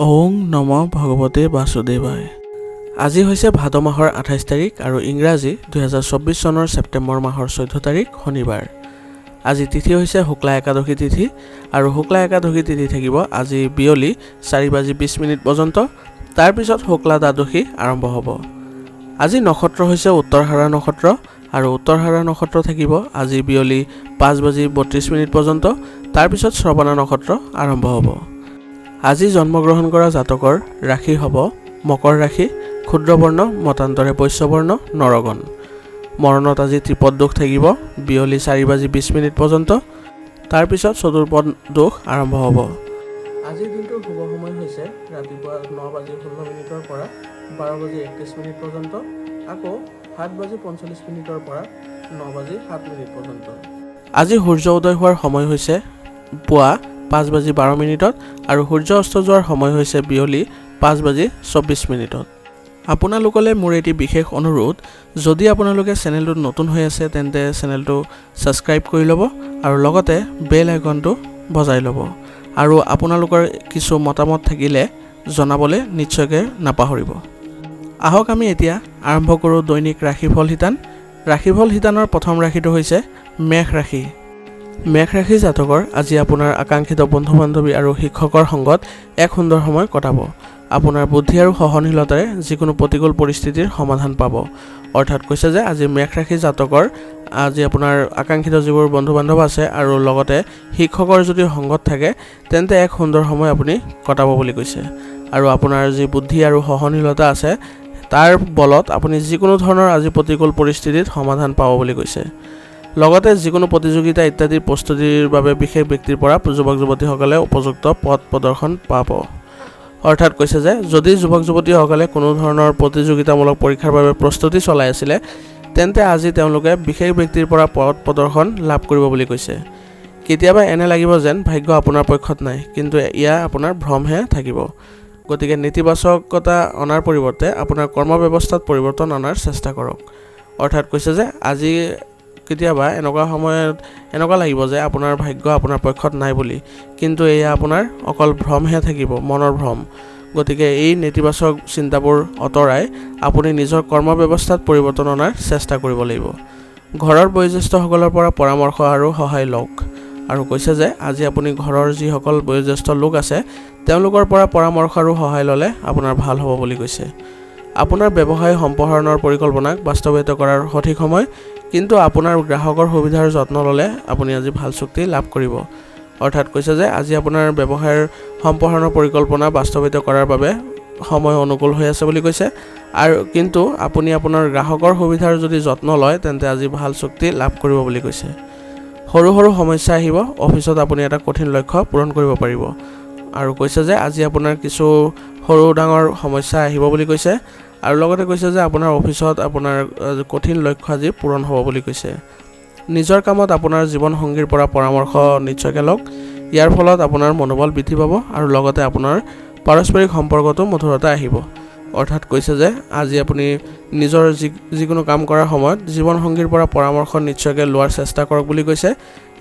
ওং নম ভগৱতে বাসুদেৱায়। আজি হৈছে ভাদ মাহৰ 28 তাৰিখ আৰু ইংৰাজী 2024 চনৰ ছেপ্টেম্বৰ মাহৰ 14 তাৰিখ শনিবাৰ। আজি তিথি হৈছে শুক্লা একাদশী তিথি আৰু শুক্লা একাদশী তিথি থাকিব আজি বিয়লি 4:20 পৰ্যন্ত। তাৰ পিছত শুক্লা দ্বাদশী আৰম্ভ হ'ব। আজি নক্ষত্ৰ হৈছে উত্তৰহাৰা নক্ষত্ৰ আৰু উত্তৰহাৰা নক্ষত্ৰ থাকিব আজি বিয়লি 5:32 পৰ্যন্ত। তাৰ পিছত শ্ৰৱণা নক্ষত্ৰ আৰম্ভ হ'ব। আজি জন্মগ্ৰহণ কৰা জাতকৰ ৰাশি হ'ব মকৰ ৰাশি, ক্ষুদ্ৰবৰ্ণ মতান্তৰে বৈশ্যবৰ্ণ নৰগণ। মৰণত আজি ত্ৰিপদ দোষ থাকিব বিয়লি 4:20 পৰ্যন্ত। তাৰ পিছত চতুৰ্পদ দোষ আৰম্ভ হ'ব। আজিৰ দিনটোৰ শুভ সময় হৈছে ৰাতিপুৱা 9:16 পৰা 12:31 পৰ্যন্ত, আকৌ 7:45 পৰা 9:07 পৰ্যন্ত। আজি সূৰ্য উদয় হোৱাৰ সময় হৈছে পুৱা 5:12 আৰু সূৰ্য অস্ত যোৱাৰ সময় হৈছে বিয়লি 5:24। আপোনালোকলৈ মোৰ এটি বিশেষ অনুৰোধ, যদি আপোনালোকে চেনেলটোত নতুন হৈ আছে তেন্তে চেনেলটো ছাবস্ক্ৰাইব কৰি ল'ব আৰু লগতে বেল আইকনটো বজাই ল'ব আৰু আপোনালোকৰ কিছু মতামত থাকিলে জনাবলৈ নিশ্চয়কৈ নাপাহৰিব। আহক আমি এতিয়া আৰম্ভ কৰোঁ দৈনিক ৰাশিফল শিতান। ৰাশিফল শিতানৰ প্ৰথম ৰাশিটো হৈছে মেষ ৰাশি। মেষ ৰাশি জাতকৰ আজি আপোনাৰ আকাংক্ষিত বন্ধু বান্ধৱী আৰু শিক্ষকৰ সংগত এক সুন্দৰ সময় কটাব। আপোনাৰ বুদ্ধি আৰু সহনশীলতাৰে যিকোনো প্ৰতিকূল পৰিস্থিতিৰ সমাধান পাব। অৰ্থাৎ কৈছে যে আজি মেষ ৰাশি জাতকৰ আজি আপোনাৰ আকাংক্ষিত যিবোৰ বন্ধু বান্ধৱ আছে আৰু লগতে শিক্ষকৰ যদি সংগত থাকে তেন্তে এক সুন্দৰ সময় আপুনি কটাব বুলি কৈছে। আৰু আপোনাৰ যি বুদ্ধি আৰু সহনশীলতা আছে তাৰ বলত আপুনি যিকোনো ধৰণৰ আজি প্ৰতিকূল পৰিস্থিতিত সমাধান পাব বুলি কৈছে। লগতে যিকোনো প্ৰতিযোগিতা ইত্যাদিৰ প্ৰস্তুতিৰ বাবে বিশেষ ব্যক্তিৰ পৰা যুৱক যুৱতীসকলে উপযুক্ত পথ প্ৰদৰ্শন পাব। অৰ্থাৎ কৈছে যে যদি যুৱক যুৱতীসকলে কোনো ধৰণৰ প্ৰতিযোগিতামূলক পৰীক্ষাৰ বাবে প্ৰস্তুতি চলাই আছিলে তেন্তে আজি তেওঁলোকে বিশেষ ব্যক্তিৰ পৰা পথ প্ৰদৰ্শন লাভ কৰিব বুলি কৈছে। কেতিয়াবা এনে লাগিব যেন ভাগ্য আপোনাৰ পক্ষত নাই, কিন্তু এয়া আপোনাৰ ভ্ৰমহে থাকিব। গতিকে নেতিবাচকতা অনাৰ পৰিৱৰ্তে আপোনাৰ কৰ্ম ব্যৱস্থাত পৰিৱৰ্তন অনাৰ চেষ্টা কৰক। অৰ্থাৎ কৈছে যে আজি কেতিয়াবা এনেকুৱা সময়ত এনেকুৱা লাগিব যে আপোনাৰ ভাগ্য আপোনাৰ পক্ষত নাই বুলি, কিন্তু এয়া আপোনাৰ অকল ভ্ৰমহে থাকিব, মনৰ ভ্ৰম। গতিকে এই নেতিবাচক চিন্তাবোৰ আঁতৰাই আপুনি নিজৰ কৰ্ম ব্যৱস্থাত পৰিৱৰ্তন অনাৰ চেষ্টা কৰিব লাগিব। ঘৰৰ বয়োজ্যেষ্ঠসকলৰ পৰা পৰামৰ্শ আৰু সহায় লওক। আৰু কৈছে যে আজি আপুনি ঘৰৰ যিসকল বয়োজ্যেষ্ঠ লোক আছে তেওঁলোকৰ পৰা পৰামৰ্শ আৰু সহায় ল'লে আপোনাৰ ভাল হ'ব বুলি কৈছে। আপোনাৰ ব্যৱসায় সম্প্ৰসাৰণৰ পৰিকল্পনাক বাস্তৱায়িত কৰাৰ সঠিক সময়, কিন্তু আপোনাৰ গ্ৰাহকৰ সুবিধাৰ যত্ন ল'লে আপুনি আজি ভাল চুক্তি লাভ কৰিব। অৰ্থাৎ কৈছে যে আজি আপোনাৰ ব্যৱসায়ৰ সম্প্ৰসাৰণৰ পৰিকল্পনা বাস্তৱায়িত কৰাৰ বাবে সময় অনুকূল হৈ আছে বুলি কৈছে। আৰু কিন্তু আপুনি আপোনাৰ গ্ৰাহকৰ সুবিধাৰ যদি যত্ন লয় তেন্তে আজি ভাল চুক্তি লাভ কৰিব বুলি কৈছে। সৰু সৰু সমস্যা আহিব, অফিচত আপুনি এটা কঠিন লক্ষ্য পূৰণ কৰিব পাৰিব। আৰু কৈছে যে আজি আপোনাৰ কিছু সৰু ডাঙৰ সমস্যা আহিব বুলি কৈছে। আৰু লগতে কৈছে যে আপোনাৰ অফিচত আপোনাৰ কঠিন লক্ষ্য আজি পূৰণ হ'ব বুলি কৈছে। নিজৰ কামত আপোনাৰ জীৱনসংগীৰ পৰা পৰামৰ্শ নিশ্চয়কৈ লওক। ইয়াৰ ফলত আপোনাৰ মনোবল বৃদ্ধি পাব আৰু লগতে আপোনাৰ পাৰস্পৰিক সম্পৰ্কতো মধুৰতা আহিব। অৰ্থাৎ কৈছে যে আজি আপুনি নিজৰ যিকোনো কাম কৰাৰ সময়ত জীৱনসংগীৰ পৰা পৰামৰ্শ নিশ্চয়কৈ লোৱাৰ চেষ্টা কৰক বুলি কৈছে।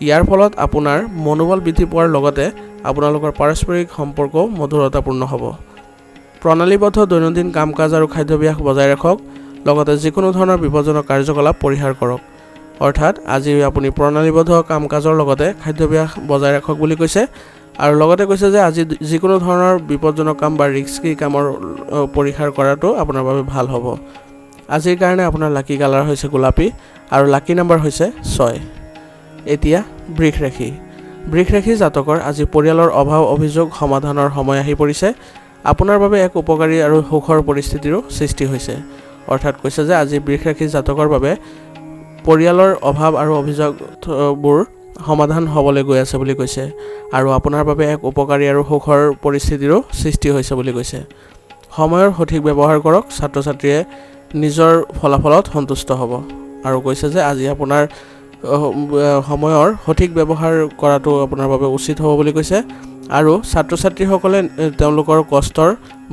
ইয়াৰ ফলত আপোনাৰ মনোবল বৃদ্ধি পোৱাৰ লগতে আপোনালোকৰ পাৰস্পৰিক সম্পৰ্কও মধুৰতাপূৰ্ণ হ'ব। প্ৰণালীবদ্ধ দৈনন্দিন কাম কাজ আৰু খাদ্যাভ্যাস বজাই ৰাখক। লগতে যিকোনো ধৰণৰ বিপদজনক কাৰ্যকলাপ পৰিহাৰ কৰক। অৰ্থাৎ আজি আপুনি প্ৰণালীবদ্ধ কাম কাজৰ লগতে খাদ্যাভ্যাস বজাই ৰাখক বুলি কৈছে। আৰু লগতে কৈছে যে আজি যিকোনো ধৰণৰ বিপদজনক কাম বা ৰিস্কি কামৰ পৰিহাৰ কৰাটো আপোনাৰ বাবে ভাল হ'ব। আজিৰ কাৰণে আপোনাৰ লাকি কালাৰ হৈছে গোলাপী আৰু লাকি নাম্বাৰ হৈছে 6। এতিয়া বৃষ ৰাশি। বৃষ ৰাশি জাতকৰ আজি পৰিয়ালৰ অভাৱ অভিযোগ সমাধানৰ সময় আহি পৰিছে। আপোনাৰ বাবে এক উপকাৰী আৰু সুখৰ পৰিস্থিতিৰো সৃষ্টি হৈছে। অৰ্থাৎ কৈছে যে আজি বৃষ ৰাশি জাতকৰ বাবে পৰিয়ালৰ অভাৱ আৰু অভিযোগবোৰ সমাধান হ'বলৈ গৈ আছে বুলি কৈছে। আৰু আপোনাৰ বাবে এক উপকাৰী আৰু সুখৰ পৰিস্থিতিৰো সৃষ্টি হৈছে বুলি কৈছে। সময়ৰ সঠিক ব্যৱহাৰ কৰক, ছাত্ৰ ছাত্ৰীয়ে নিজৰ ফলাফলত সন্তুষ্ট হ'ব। আৰু কৈছে যে আজি আপোনাৰ সময়ৰ সঠিক ব্যৱহাৰ কৰাটো আপোনাৰ বাবে উচিত হ'ব বুলি কৈছে। আৰু ছাত্ৰ ছাত্ৰীসকলে তেওঁলোকৰ কষ্টৰ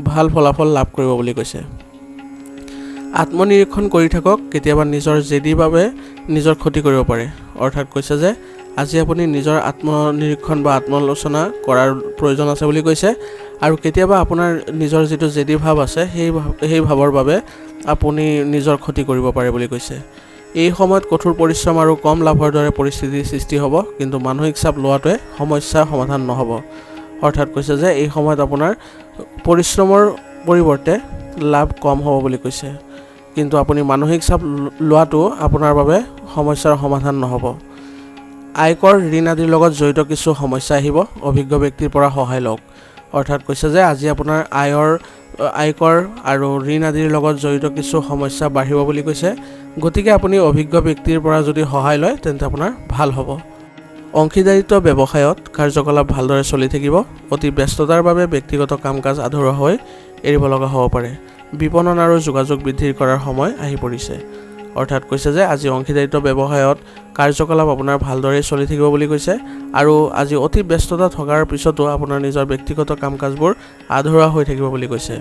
ভাল ফলাফল লাভ কৰিব বুলি কৈছে। আত্মনিৰীক্ষণ কৰি থাকক, কেতিয়াবা নিজৰ জেদীৰ বাবে নিজৰ ক্ষতি কৰিব পাৰে। অৰ্থাৎ কৈছে যে আজি আপুনি নিজৰ আত্মনিৰীক্ষণ বা আত্মআলোচনা কৰাৰ প্ৰয়োজন আছে বুলি কৈছে। আৰু কেতিয়াবা আপোনাৰ নিজৰ যিটো জেদী ভাৱ আছে সেই ভাৱৰ বাবে আপুনি নিজৰ ক্ষতি কৰিব পাৰে বুলি কৈছে। এই সময়ত কঠোৰ পৰিশ্ৰম আৰু কম লাভৰ দৰে পৰিস্থিতিৰ সৃষ্টি হ'ব, কিন্তু মানসিক চাপ লোৱাটোৱে সমস্যাৰ সমাধান নহ'ব। অৰ্থাৎ কৈছে যে এই সময়ত আপোনাৰ পৰিশ্ৰমৰ পৰিৱৰ্তে লাভ কম হ'ব বুলি কৈছে, কিন্তু আপুনি মানসিক চাপ লোৱাটো আপোনাৰ বাবে সমস্যাৰ সমাধান নহ'ব। আয়কৰ ঋণ আদিৰ লগত জড়িত কিছু সমস্যা আহিব, অভিজ্ঞ ব্যক্তিৰ পৰা সহায় লওক। অৰ্থাৎ কৈছে যে আজি আপোনাৰ আয়কৰ আৰু ঋণ আদিৰ লগত জড়িত কিছু সমস্যা বাঢ়িব বুলি কৈছে, গতিকে আপুনি অভিজ্ঞ ব্যক্তিৰ পৰা যদি সহায় লয় তেন্তে আপোনাৰ ভাল হ'ব। অংশীদাৰিত্ব ব্যৱসায়ত কাৰ্যকলাপ ভালদৰে চলি থাকিব, অতি ব্যস্ততাৰ বাবে ব্যক্তিগত কাম কাজ আধৰুৱা হৈ এৰিব লগা হ'ব পাৰে। বিপণন আৰু যোগাযোগ বৃদ্ধি কৰাৰ সময় আহি পৰিছে। অৰ্থাৎ কৈছে যে আজি অংশীদাৰিত্ব ব্যৱসায়ত কাৰ্যকলাপ আপোনাৰ ভালদৰে চলি থাকিব বুলি কৈছে, আৰু আজি অতি ব্যস্ততা থকাৰ পিছতো আপোনাৰ নিজৰ ব্যক্তিগত কাম কাজবোৰ আধৰুৱা হৈ থাকিব বুলি কৈছে।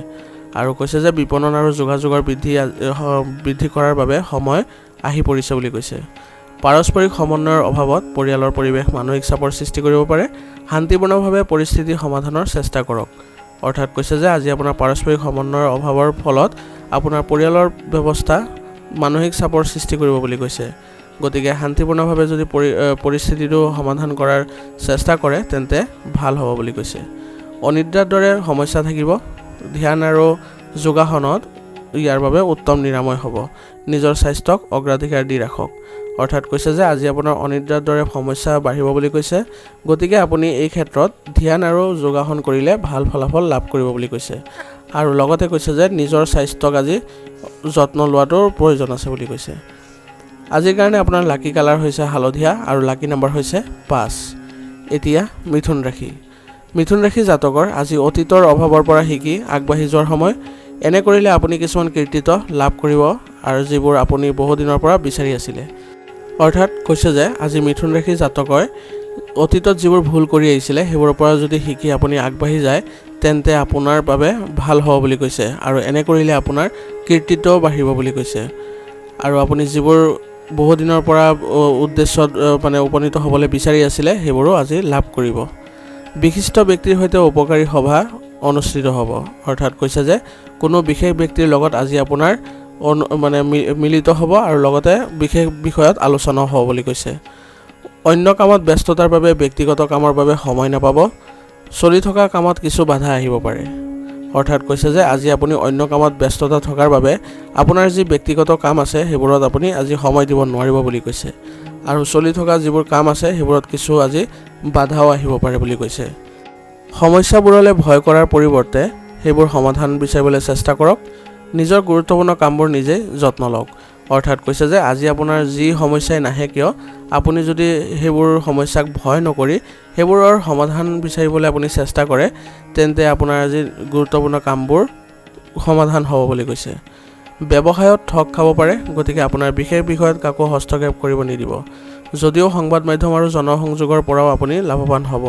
আৰু কৈছে যে বিপণন আৰু যোগাযোগৰ বৃদ্ধি কৰাৰ বাবে সময় আহি পৰিছে বুলি কৈছে। পাৰস্পৰিক সমন্বয়ৰ অভাৱত পৰিয়ালৰ পৰিৱেশ মানসিক চাপৰ সৃষ্টি কৰিব পাৰে, শান্তিপূৰ্ণভাৱে পৰিস্থিতি সমাধানৰ চেষ্টা কৰক। অৰ্থাৎ কৈছে যে আজি আপোনাৰ পাৰস্পৰিক সমন্বয়ৰ অভাৱৰ ফলত আপোনাৰ পৰিয়ালৰ ব্যৱস্থা মানসিক চাপৰ সৃষ্টি কৰিব বুলি কৈছে, গতিকে শান্তিপূৰ্ণভাৱে যদি পৰিস্থিতিটো সমাধান কৰাৰ চেষ্টা কৰে তেন্তে ভাল হ'ব বুলি কৈছে। অনিদ্ৰাৰ দৰে সমস্যা থাকিব, ধ্যান আৰু যোগাসনত ইয়াৰ বাবে উত্তম নিৰাময় হ'ব। নিজৰ স্বাস্থ্যক অগ্ৰাধিকাৰ দি ৰাখক। অৰ্থাৎ কৈছে যে আজি আপোনাৰ অনিদ্ৰাৰ দৰে সমস্যা বাঢ়িব বুলি কৈছে, গতিকে আপুনি এই ক্ষেত্ৰত ধ্যান আৰু যোগাসন কৰিলে ভাল ফলাফল লাভ কৰিব বুলি কৈছে। আৰু লগতে কৈছে যে নিজৰ স্বাস্থ্যক আজি যত্ন লোৱাটোৰ প্ৰয়োজন আছে বুলি কৈছে। আজিৰ কাৰণে আপোনাৰ লাকি কালাৰ হৈছে হালধীয়া আৰু লাকি নম্বৰ হৈছে 5। এতিয়া মিথুন ৰাশি। মিথুন ৰাশি জাতকৰ আজি অতীতৰ অভাৱৰ পৰা শিকি আগবাঢ়ি যোৱাৰ সময়। এনে কৰিলে আপুনি কিছুমান কৃতিত্ব লাভ কৰিব আৰু যিবোৰ আপুনি বহুদিনৰ পৰা বিচাৰি আছিলে। অৰ্থাৎ কৈছে যে আজি মিথুন ৰাশি জাতকৰ অতীতত যিবোৰ ভুল কৰি আহিছিলে সেইবোৰৰ পৰা যদি শিকি আপুনি আগবাঢ়ি যায় তেন্তে আপোনাৰ বাবে ভাল হ'ব বুলি কৈছে, আৰু এনে কৰিলে আপোনাৰ কৃতিত্বও বাঢ়িব বুলি কৈছে। আৰু আপুনি যিবোৰ বহুদিনৰ পৰা উদ্দেশ্যত উপনীত হ'বলৈ বিচাৰি আছিলে সেইবোৰো আজি লাভ কৰিব। বিশিষ্ট ব্যক্তিৰ সৈতে উপকাৰী সভা অনুষ্ঠিত হ'ব। অৰ্থাৎ কৈছে যে কোনো বিশেষ ব্যক্তিৰ লগত আজি আপোনাৰ মিলিত হ'ব আৰু লগতে বিশেষ বিষয়ত আলোচনাও হ'ব বুলি কৈছে। অন্য কামত ব্যস্ততাৰ বাবে ব্যক্তিগত কামৰ বাবে সময় নাপাব। চলি থকা কামত কিছু বাধা আহিব পাৰে। অৰ্থাৎ কৈছে যে আজি আপুনি অন্য কামত ব্যস্ততা থকাৰ বাবে আপোনাৰ যি ব্যক্তিগত কাম আছে সেইবোৰত আপুনি আজি সময় দিব নোৱাৰিব বুলি কৈছে, আৰু চলি থকা যিবোৰ কাম আছে সেইবোৰত কিছু আজি বাধাও আহিব পাৰে বুলি কৈছে। সমস্যাবোৰলৈ ভয় কৰাৰ পৰিৱৰ্তে সেইবোৰ সমাধান বিচাৰিবলৈ চেষ্টা কৰক। নিজৰ গুৰুত্বপূৰ্ণ কামবোৰ নিজে যত্ন লওক। অৰ্থাৎ কৈছে যে আজি আপোনাৰ যি সমস্যাই নাহে কিয় আপুনি যদি সেইবোৰ সমস্যাক ভয় নকৰি সেইবোৰৰ সমাধান বিচাৰিবলৈ আপুনি চেষ্টা কৰে তেন্তে আপোনাৰ আজি গুৰুত্বপূৰ্ণ কামবোৰ সমাধান হ'ব বুলি কৈছে। ব্যৱসায়ত ঠগ খাব পাৰে, গতিকে আপোনাৰ বিশেষ বিষয়ত কাকো হস্তক্ষেপ কৰিব নিদিব। যদিও সংবাদ মাধ্যম আৰু জনসংযোগৰ পৰাও আপুনি লাভৱান হ'ব।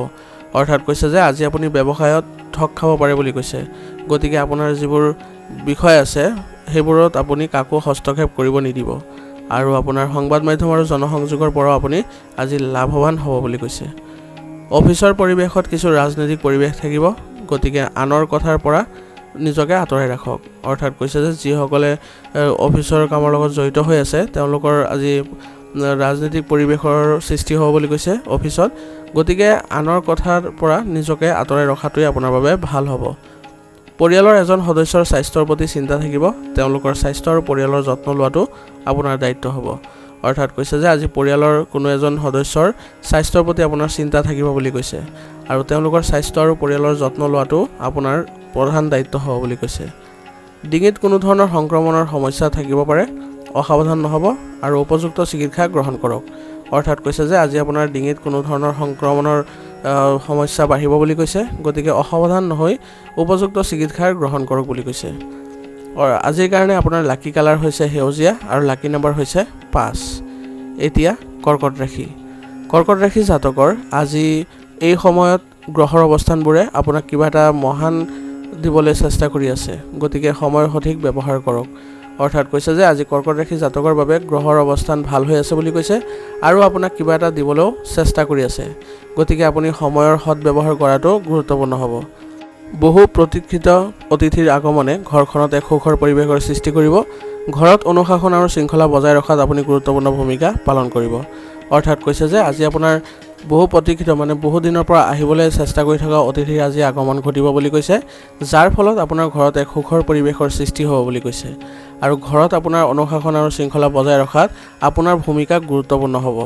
অৰ্থাৎ কৈছে যে আজি আপুনি ব্যৱসায়ত ঠগ খাব পাৰে বুলি কৈছে, গতিকে আপোনাৰ যিবোৰ বিষয় আছে সেইবোৰত আপুনি কাকো হস্তক্ষেপ কৰিব নিদিব, আৰু আপোনাৰ সংবাদ মাধ্যম আৰু জনসংযোগৰ পৰাও আপুনি আজি লাভৱান হ'ব বুলি কৈছে। অফিচৰ পৰিৱেশত কিছু ৰাজনৈতিক পৰিৱেশ থাকিব, গতিকে আনৰ কথাৰ পৰা নিজকে আঁতৰাই ৰাখক। অৰ্থাৎ কৈছে যে যিসকলে অফিচৰ কামৰ লগত জড়িত হৈ আছে তেওঁলোকৰ আজি ৰাজনৈতিক পৰিৱেশৰ সৃষ্টি হ'ব বুলি কৈছে অফিচত, গতিকে আনৰ কথাৰ পৰা নিজকে আঁতৰাই ৰখাটোৱে আপোনাৰ বাবে ভাল হ'ব। পৰিয়ালৰ এজন সদস্যৰ স্বাস্থ্যৰ প্ৰতি চিন্তা থাকিব, তেওঁলোকৰ স্বাস্থ্য আৰু পৰিয়ালৰ যত্ন লোৱাটো আপোনাৰ দায়িত্ব হ'ব। অৰ্থাৎ কৈছে যে আজি পৰিয়ালৰ কোনো এজন সদস্যৰ স্বাস্থ্যৰ প্ৰতি আপোনাৰ চিন্তা থাকিব বুলি কৈছে, আৰু তেওঁলোকৰ স্বাস্থ্য আৰু পৰিয়ালৰ যত্ন লোৱাটো আপোনাৰ প্ৰধান দায়িত্ব হ'ব বুলি কৈছে। ডিঙিত কোনো ধৰণৰ সংক্ৰমণৰ সমস্যা থাকিব পাৰে, অসাৱধান নহ'ব আৰু উপযুক্ত চিকিৎসা গ্ৰহণ কৰক। অৰ্থাৎ কৈছে যে আজি আপোনাৰ ডিঙিত কোনো ধৰণৰ সংক্ৰমণৰ সমস্যা বাঢ়িব বুলি কৈছে, গতিকে অসাৱধান নহৈ উপযুক্ত চিকিৎসা গ্ৰহণ কৰক বুলি কৈছে। আজিৰ কাৰণে আপোনাৰ লাকি কালাৰ হৈছে সেউজীয়া আৰু লাকি নম্বৰ হৈছে 5। এতিয়া কৰ্কট ৰাশি। কৰ্কট ৰাশি জাতকৰ আজি এই সময়ত গ্ৰহৰ অৱস্থানবোৰে আপোনাক কিবা এটা মহান দিবলৈ চেষ্টা কৰি আছে, গতিকে সময়ৰ সঠিক ব্যৱহাৰ কৰক। অৰ্থাৎ কৈছে যে আজি কৰ্কট ৰাশি জাতকৰ বাবে গ্ৰহৰ অৱস্থান ভাল হৈ আছে বুলি কৈছে, আৰু আপোনাক কিবা এটা দিবলৈও চেষ্টা কৰি আছে, গতিকে আপুনি সময়ৰ সৎ ব্যৱহাৰ কৰাটো গুৰুত্বপূৰ্ণ হ'ব। বহু প্ৰতীক্ষিত অতিথিৰ আগমনে ঘৰখনত এক সুখৰ পৰিৱেশৰ সৃষ্টি কৰিব। ঘৰত অনুশাসন আৰু শৃংখলা বজাই ৰখাত আপুনি গুৰুত্বপূৰ্ণ ভূমিকা পালন কৰিব। অৰ্থাৎ কৈছে যে আজি আপোনাৰ বহু প্ৰতীক্ষিত বহু দিনৰ পৰা আহিবলৈ চেষ্টা কৰি থকা অতিথিৰ আজি আগমন ঘটিব বুলি কৈছে, যাৰ ফলত আপোনাৰ ঘৰত এক সুখৰ পৰিৱেশৰ সৃষ্টি হ'ব বুলি কৈছে। আৰু ঘৰত আপোনাৰ অনুশাসন আৰু শৃংখলা বজাই ৰখাত আপোনাৰ ভূমিকা গুৰুত্বপূৰ্ণ হ'ব।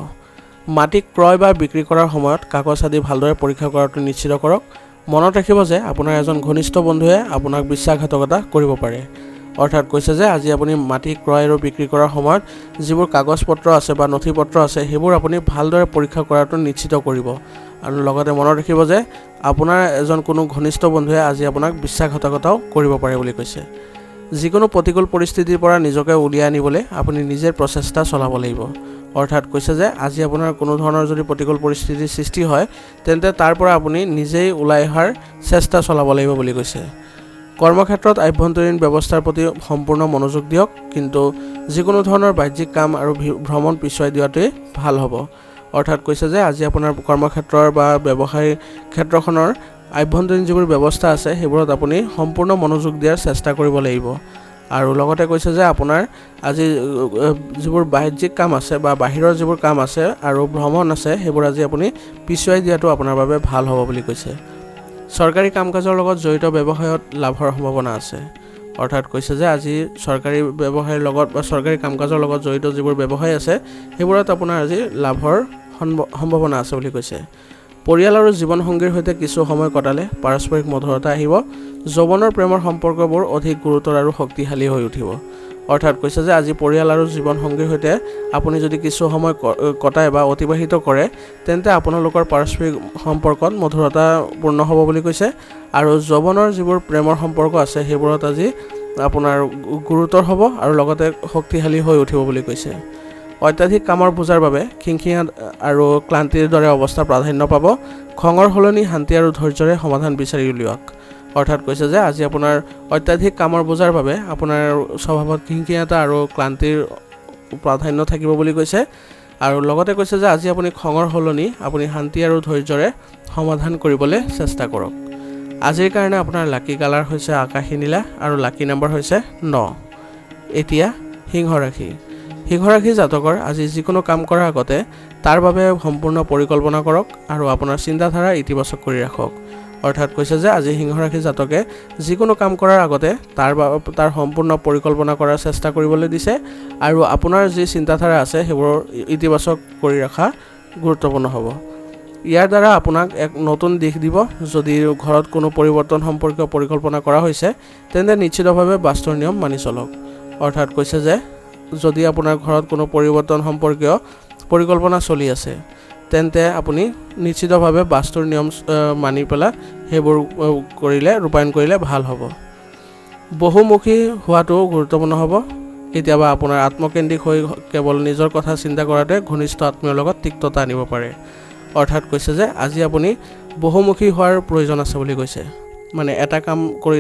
মাটি ক্ৰয় বা বিক্ৰী কৰাৰ সময়ত কাগজ আদি ভালদৰে পৰীক্ষা কৰাটো নিশ্চিত কৰক। মনত ৰাখিব যে আপোনাৰ এজন ঘনিষ্ঠ বন্ধুৱে আপোনাক বিশ্বাসঘাতকতা কৰিব পাৰে। অৰ্থাৎ কৈছে যে আজি আপুনি মাটি ক্ৰয় আৰু বিক্ৰী কৰাৰ সময়ত যিবোৰ কাগজ পত্ৰ আছে বা নথি পত্ৰ আছে সেইবোৰ আপুনি ভালদৰে পৰীক্ষা কৰাটো নিশ্চিত কৰিব। আৰু লগতে মনত ৰাখিব যে আপোনাৰ এজন কোনো ঘনিষ্ঠ বন্ধুৱে আজি আপোনাক বিশ্বাসঘাতকতাও কৰিব পাৰে বুলি কৈছে। যিকোনো প্ৰতিকূল পৰিস্থিতিৰ পৰা নিজকে উলিয়াই আনিবলৈ আপুনি নিজে প্ৰচেষ্টা চলাব লাগিব। অৰ্থাৎ কৈছে যে আজি আপোনাৰ কোনো ধৰণৰ যদি প্ৰতিকূল পৰিস্থিতিৰ সৃষ্টি হয় তেন্তে তাৰ পৰা আপুনি নিজেই ওলাই অহাৰ চেষ্টা চলাব লাগিব বুলি কৈছে। কৰ্মক্ষেত্ৰত আভ্যন্তৰীণ ব্যৱস্থাৰ প্ৰতি সম্পূৰ্ণ মনোযোগ দিয়ক, কিন্তু যিকোনো ধৰণৰ বাহ্যিক কাম আৰু ভ্ৰমণ পিছুৱাই দিয়াটোৱেই ভাল হ'ব। অৰ্থাৎ কৈছে যে আজি আপোনাৰ কৰ্মক্ষেত্ৰৰ বা ব্যৱসায় ক্ষেত্ৰখনৰ আভ্যন্তৰীণ যিবোৰ ব্যৱস্থা আছে সেইবোৰত আপুনি সম্পূৰ্ণ মনোযোগ দিয়াৰ চেষ্টা কৰিব লাগিব। আৰু লগতে কৈছে যে আপোনাৰ আজি যিবোৰ বাহ্যিক কাম আছে বা বাহিৰৰ যিবোৰ কাম আছে আৰু ভ্ৰমণ আছে সেইবোৰ আজি আপুনি পিছুৱাই দিয়াটো আপোনাৰ বাবে ভাল হ'ব বুলি কৈছে। চৰকাৰী কাম কাজৰ লগত জড়িত ব্যৱসায়ত লাভৰ সম্ভাৱনা আছে। অৰ্থাৎ কৈছে যে আজি চৰকাৰী ব্যৱসায়ৰ লগত বা চৰকাৰী কাম কাজৰ লগত জড়িত যিবোৰ ব্যৱসায় আছে সেইবোৰত আপোনাৰ আজি লাভৰ সম্ভাৱনা আছে বুলি কৈছে। পৰিয়াল আৰু জীৱনসংগীৰ সৈতে কিছু সময় কটালে পাৰস্পৰিক মধুৰতা আহিব। যৌৱনৰ প্ৰেমৰ সম্পৰ্কবোৰ অধিক গুৰুতৰ আৰু শক্তিশালী হৈ উঠিব। অৰ্থাৎ কৈছে যে আজি পৰিয়াল আৰু জীৱনসংগীৰ সৈতে আপুনি যদি কিছু সময় কটায় বা অতিবাহিত কৰে তেন্তে আপোনালোকৰ পাৰস্পৰিক সম্পৰ্কত মধুৰতাপূৰ্ণ হ'ব বুলি কৈছে। আৰু যৌৱনৰ যিবোৰ প্ৰেমৰ সম্পৰ্ক আছে সেইবোৰত আজি আপোনাৰ গুৰুতৰ হ'ব আৰু লগতে শক্তিশালী হৈ উঠিব বুলি কৈছে। অত্যাধিক কামৰ বোজাৰ বাবে খিংখিঙা আৰু ক্লান্তিৰ দৰে অৱস্থা প্ৰাধান্য পাব। খঙৰ সলনি শান্তি আৰু ধৈৰ্যৰে সমাধান বিচাৰি উলিয়াওক। অৰ্থাৎ কৈছে যে আজি আপোনাৰ অত্যাধিক কামৰ বোজাৰ বাবে আপোনাৰ স্বভাৱত খিংখিঙাতা আৰু ক্লান্তিৰ প্ৰাধান্য থাকিব বুলি কৈছে। আৰু লগতে কৈছে যে আজি আপুনি খঙৰ সলনি আপুনি শান্তি আৰু ধৈৰ্যৰে সমাধান কৰিবলৈ চেষ্টা কৰক। আজিৰ কাৰণে আপোনাৰ লাকি কালাৰ হৈছে আকাশী নীলা আৰু লাকি নম্বৰ হৈছে 9। এতিয়া সিংহ ৰাশি। সিংহ ৰাশি জাতকৰ আজি যিকোনো কাম কৰাৰ আগতে তাৰ বাবে সম্পূৰ্ণ পৰিকল্পনা কৰক আৰু আপোনাৰ চিন্তাধাৰা ইতিবাচক কৰি ৰাখক। অৰ্থাৎ কৈছে যে আজি সিংহ ৰাশি জাতকে যিকোনো কাম কৰাৰ আগতে তাৰ সম্পূৰ্ণ পৰিকল্পনা কৰাৰ চেষ্টা কৰিবলৈ দিছে আৰু আপোনাৰ যি চিন্তাধাৰা আছে সেইবোৰ ইতিবাচক কৰি ৰখা গুৰুত্বপূৰ্ণ হ'ব। ইয়াৰ দ্বাৰা আপোনাক এক নতুন দিশ দিব। যদি ঘৰত কোনো পৰিৱৰ্তন সম্পৰ্কীয় পৰিকল্পনা কৰা হৈছে তেন্তে নিশ্চিতভাৱে বাস্তুৰ নিয়ম মানি চলক। অৰ্থাৎ কৈছে যে যদি আপোনাৰ ঘৰত কোনো পৰিৱৰ্তন সম্পৰ্কীয় পৰিকল্পনা চলি আছে তেন্তে আপুনি নিশ্চিতভাৱে বাস্তুৰ নিয়ম মানি পেলাই সেইবোৰ ৰূপায়ণ কৰিলে ভাল হ'ব। বহুমুখী হোৱাটো গুৰুত্বপূৰ্ণ হ'ব। কেতিয়াবা আপোনাৰ আত্মকেন্দ্ৰিক হৈ কেৱল নিজৰ কথা চিন্তা কৰাটোৱে ঘনিষ্ঠ আত্মীয়ৰ লগত তিক্ততা আনিব পাৰে। অৰ্থাৎ কৈছে যে আজি আপুনি বহুমুখী হোৱাৰ প্ৰয়োজন আছে বুলি কৈছে। এটা কাম কৰি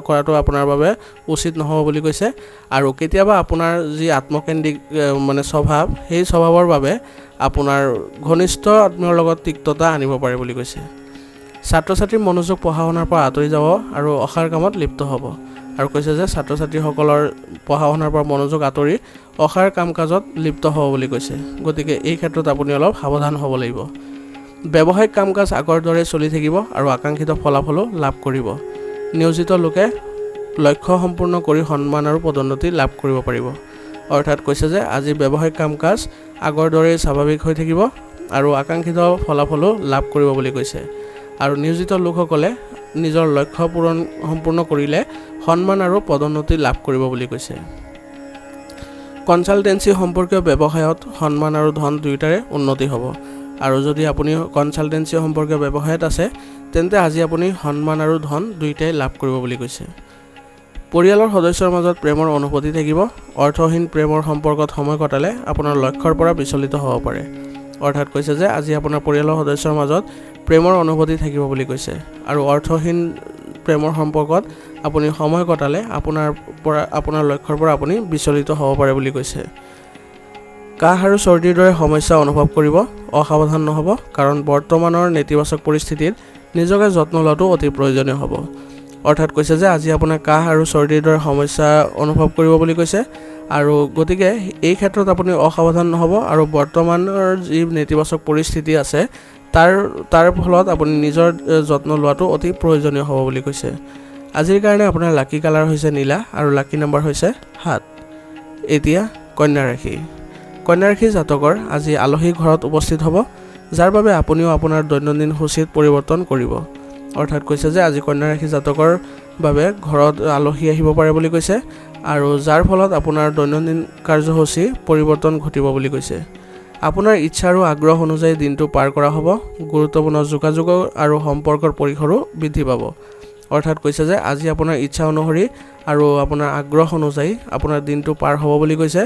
কৰাটো আপোনাৰ বাবে উচিত নহ'ব বুলি কৈছে। আৰু কেতিয়াবা আপোনাৰ যি আত্মকেন্দ্ৰিক স্বভাৱ সেই স্বভাৱৰ বাবে আপোনাৰ ঘনিষ্ঠ আত্মীয়ৰ লগত তিক্ততা আনিব পাৰে বুলি কৈছে। ছাত্ৰ ছাত্ৰীৰ মনোযোগ পঢ়া শুনাৰ পৰা আঁতৰি যাব আৰু অসাৰ কামত লিপ্ত হ'ব। আৰু কৈছে যে ছাত্ৰ ছাত্ৰীসকলৰ পঢ়া শুনাৰ পৰা মনোযোগ আঁতৰি অসাৰ কাম কাজত লিপ্ত হ'ব বুলি কৈছে। গতিকে এই ক্ষেত্ৰত আপুনি অলপ সাৱধান হ'ব লাগিব। ব্যৱসায়িক কাম কাজ আগৰ দৰে চলি থাকিব আৰু আকাংক্ষিত ফলাফলো লাভ কৰিব। নিয়োজিত লোকে লক্ষ্য সম্পূৰ্ণ কৰি সন্মান আৰু পদোন্নতি লাভ কৰিব পাৰিব। অৰ্থাৎ কৈছে যে আজি ব্যৱসায়িক কাম কাজ আগৰ দৰেই স্বাভাৱিক হৈ থাকিব আৰু আকাংক্ষিত ফলাফলো লাভ কৰিব বুলি কৈছে। আৰু নিয়োজিত লোকসকলে নিজৰ লক্ষ্য সম্পূৰ্ণ কৰিলে সন্মান আৰু পদোন্নতি লাভ কৰিব বুলি কৈছে। কনচালটেন্সি সম্পৰ্কীয় ব্যৱসায়ত সন্মান আৰু ধন দুয়োটাৰে উন্নতি হ'ব। আৰু যদি আপুনি কনচালটেন্সি সম্পৰ্কীয় ব্যৱসায়ত আছে তেন্তে আজি আপুনি সন্মান আৰু ধন দুয়োটাই লাভ কৰিব বুলি কৈছে। পৰিয়ালৰ সদস্যৰ মাজত প্ৰেমৰ অনুভূতি থাকিব। অৰ্থহীন প্ৰেমৰ সম্পৰ্কত সময় কটালে আপোনাৰ লক্ষ্যৰ পৰা বিচলিত হ'ব পাৰে। অৰ্থাৎ কৈছে যে আজি আপোনাৰ পৰিয়ালৰ সদস্যৰ মাজত প্ৰেমৰ অনুভূতি থাকিব বুলি কৈছে। আৰু অৰ্থহীন প্ৰেমৰ সম্পৰ্কত আপুনি সময় কটালে আপোনাৰ লক্ষ্যৰ পৰা আপুনি বিচলিত হ'ব পাৰে বুলি কৈছে। কাহ আৰু চৰ্দিৰ দৰে সমস্যা অনুভৱ কৰিব। অসাৱধান নহ'ব, কাৰণ বৰ্তমানৰ নেতিবাচক পৰিস্থিতিত নিজকে যত্ন লোৱাটো অতি প্ৰয়োজনীয় হ'ব। অৰ্থাৎ কৈছে যে আজি আপোনাৰ কাহ আৰু চৰ্দিৰ দৰে সমস্যা অনুভৱ কৰিব বুলি কৈছে আৰু গতিকে এই ক্ষেত্ৰত আপুনি অসাৱধান নহ'ব আৰু বৰ্তমানৰ যি নেতিবাচক পৰিস্থিতি আছে তাৰ ফলত আপুনি নিজৰ যত্ন লোৱাটো অতি প্ৰয়োজনীয় হ'ব বুলি কৈছে। আজিৰ কাৰণে আপোনাৰ লাকি কালাৰ হৈছে নীলা আৰু লাকি নম্বৰ হৈছে 7। এতিয়া কন্যা ৰাশি। কন্যা ৰাশি জাতকৰ আজি আলহী ঘৰত উপস্থিত হ'ব, যাৰ বাবে আপুনিও আপোনাৰ দৈনন্দিন সূচীত পৰিৱৰ্তন কৰিব। অৰ্থাৎ কৈছে যে আজি কন্যা ৰাশি জাতকৰ বাবে ঘৰত আলহী আহিব পাৰে বুলি কৈছে আৰু যাৰ ফলত আপোনাৰ দৈনন্দিন কাৰ্যসূচী পৰিৱৰ্তন ঘটিব বুলি কৈছে। আপোনাৰ ইচ্ছা আৰু আগ্ৰহ অনুযায়ী দিনটো পাৰ কৰা হ'ব। গুৰুত্বপূৰ্ণ যোগাযোগ আৰু সম্পৰ্কৰ পৰিসৰো বৃদ্ধি পাব। অৰ্থাৎ কৈছে যে আজি আপোনাৰ ইচ্ছা অনুসৰি আৰু আপোনাৰ আগ্ৰহ অনুযায়ী আপোনাৰ দিনটো পাৰ হ'ব বুলি কৈছে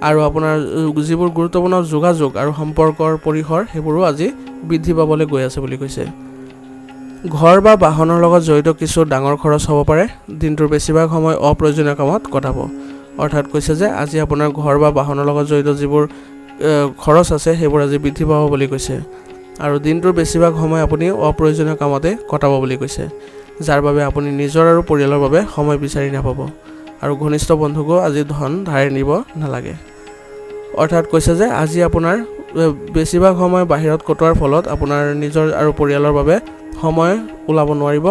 আৰু আপোনাৰ যিবোৰ গুৰুত্বপূৰ্ণ যোগাযোগ আৰু সম্পৰ্কৰ পৰিসৰ সেইবোৰো আজি বৃদ্ধি পাবলৈ গৈ আছে বুলি কৈছে। ঘৰ বা বাহনৰ লগত জড়িত কিছু ডাঙৰ খৰচ হ'ব পাৰে। দিনটোৰ বেছিভাগ সময় অপ্ৰয়োজনীয় কামত কটাব। অৰ্থাৎ কৈছে যে আজি আপোনাৰ ঘৰ বা বাহনৰ লগত জড়িত যিবোৰ খৰচ আছে সেইবোৰ আজি বৃদ্ধি পাব বুলি কৈছে আৰু দিনটোৰ বেছিভাগ সময় আপুনি অপ্ৰয়োজনীয় কামতে কটাব বুলি কৈছে, যাৰ বাবে আপুনি নিজৰ আৰু পৰিয়ালৰ বাবে সময় বিচাৰি নাপাব আৰু ঘনিষ্ঠ বন্ধুকো আজি ধন ধাৰে নিব নালাগে। অৰ্থাৎ কৈছে যে আজি আপোনাৰ বেছিভাগ সময় বাহিৰত কটোৱাৰ ফলত আপোনাৰ নিজৰ আৰু পৰিয়ালৰ বাবে সময় ওলাব নোৱাৰিব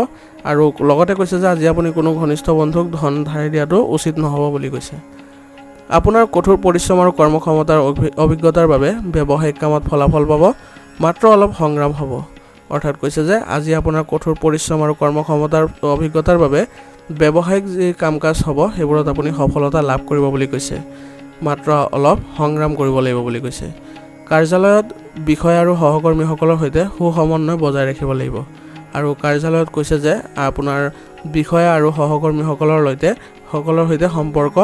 আৰু লগতে কৈছে যে আজি আপুনি কোনো ঘনিষ্ঠ বন্ধুক ধন ধাৰে দিয়াটো উচিত নহ'ব বুলি কৈছে। আপোনাৰ কঠোৰ পৰিশ্ৰম আৰু কৰ্মক্ষমতাৰ অভিজ্ঞতাৰ বাবে ব্যৱসায়িক কামত ফলাফল পাব, মাত্ৰ অলপ সংগ্ৰাম হ'ব। অৰ্থাৎ কৈছে যে আজি আপোনাৰ কঠোৰ পৰিশ্ৰম আৰু কৰ্মক্ষমতাৰ অভিজ্ঞতাৰ বাবে ব্যৱসায়িক যি কাম কাজ হ'ব সেইবোৰত আপুনি সফলতা লাভ কৰিব বুলি কৈছে, মাত্ৰ অলপ সংগ্ৰাম কৰিব লাগিব বুলি কৈছে। কাৰ্যালয়ত বিষয়া আৰু সহকৰ্মীসকলৰ সৈতে সুসমন্বয় বজাই ৰাখিব লাগিব আৰু কাৰ্যালয়ত কৈছে যে আপোনাৰ বিষয়া আৰু সহকৰ্মীসকলৰ সৈতে সম্পৰ্ক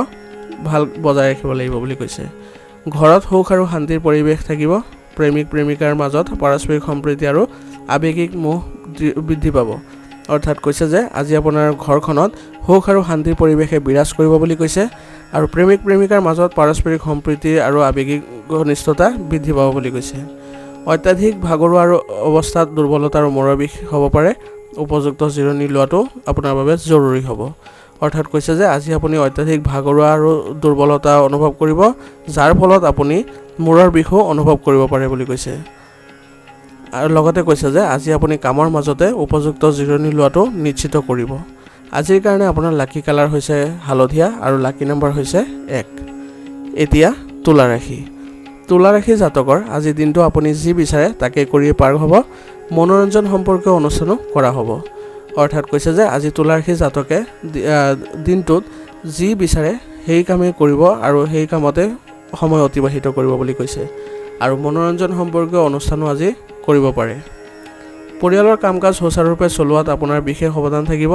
ভাল বজাই ৰাখিব লাগিব বুলি কৈছে। ঘৰত সুখ আৰু শান্তিৰ পৰিৱেশ থাকিব। প্ৰেমিক প্ৰেমিকাৰ মাজত পাৰস্পৰিক সম্প্ৰীতি আৰু আৱেগিক মোহ বৃদ্ধি পাব। অৰ্থাৎ কৈছে যে আজি আপোনাৰ ঘৰখনত সুখ আৰু শান্তিৰ পৰিৱেশে বিৰাজ কৰিব বুলি কৈছে আৰু প্ৰেমিক প্ৰেমিকাৰ মাজত পাৰস্পৰিক সম্প্ৰীতি আৰু আৱেগিক ঘনিষ্ঠতা বৃদ্ধি পাব বুলি কৈছে। অত্যাধিক ভাগৰুৱা আৰু অৱস্থাত দুৰ্বলতা আৰু মূৰৰ বিষ হ'ব পাৰে। উপযুক্ত জিৰণি লোৱাটো আপোনাৰ বাবে জৰুৰী হ'ব। অৰ্থাৎ কৈছে যে আজি আপুনি অত্যাধিক ভাগৰুৱা আৰু দুৰ্বলতা অনুভৱ কৰিব, যাৰ ফলত আপুনি মূৰৰ বিষো অনুভৱ কৰিব পাৰে বুলি কৈছে আৰু লগতে কৈছে যে আজি আপুনি কামৰ মাজতে উপযুক্ত জিৰণি লোৱাটো নিশ্চিত কৰিব। আজিৰ কাৰণে আপোনাৰ লাকি কালাৰ হৈছে হালধীয়া আৰু লাকি নম্বৰ হৈছে 1। এতিয়া তুলা ৰাশি। তুলা ৰাশি জাতকৰ আজি দিনটো আপুনি যি বিচাৰে তাকে কৰিয়ে পাৰ হ'ব। মনোৰঞ্জন সম্পৰ্কীয় অনুষ্ঠানো কৰা হ'ব। অৰ্থাৎ কৈছে যে আজি তুলা ৰাশি জাতকে দিনটোত যি বিচাৰে সেই কামেই কৰিব আৰু সেই কামতে সময় অতিবাহিত কৰিব বুলি কৈছে আৰু মনোৰঞ্জন সম্পৰ্কীয় অনুষ্ঠানো আজি কৰিব পাৰে। পৰিয়ালৰ কাম কাজ সুচাৰুৰূপে চলোৱাত আপোনাৰ বিশেষ অৱদান থাকিব।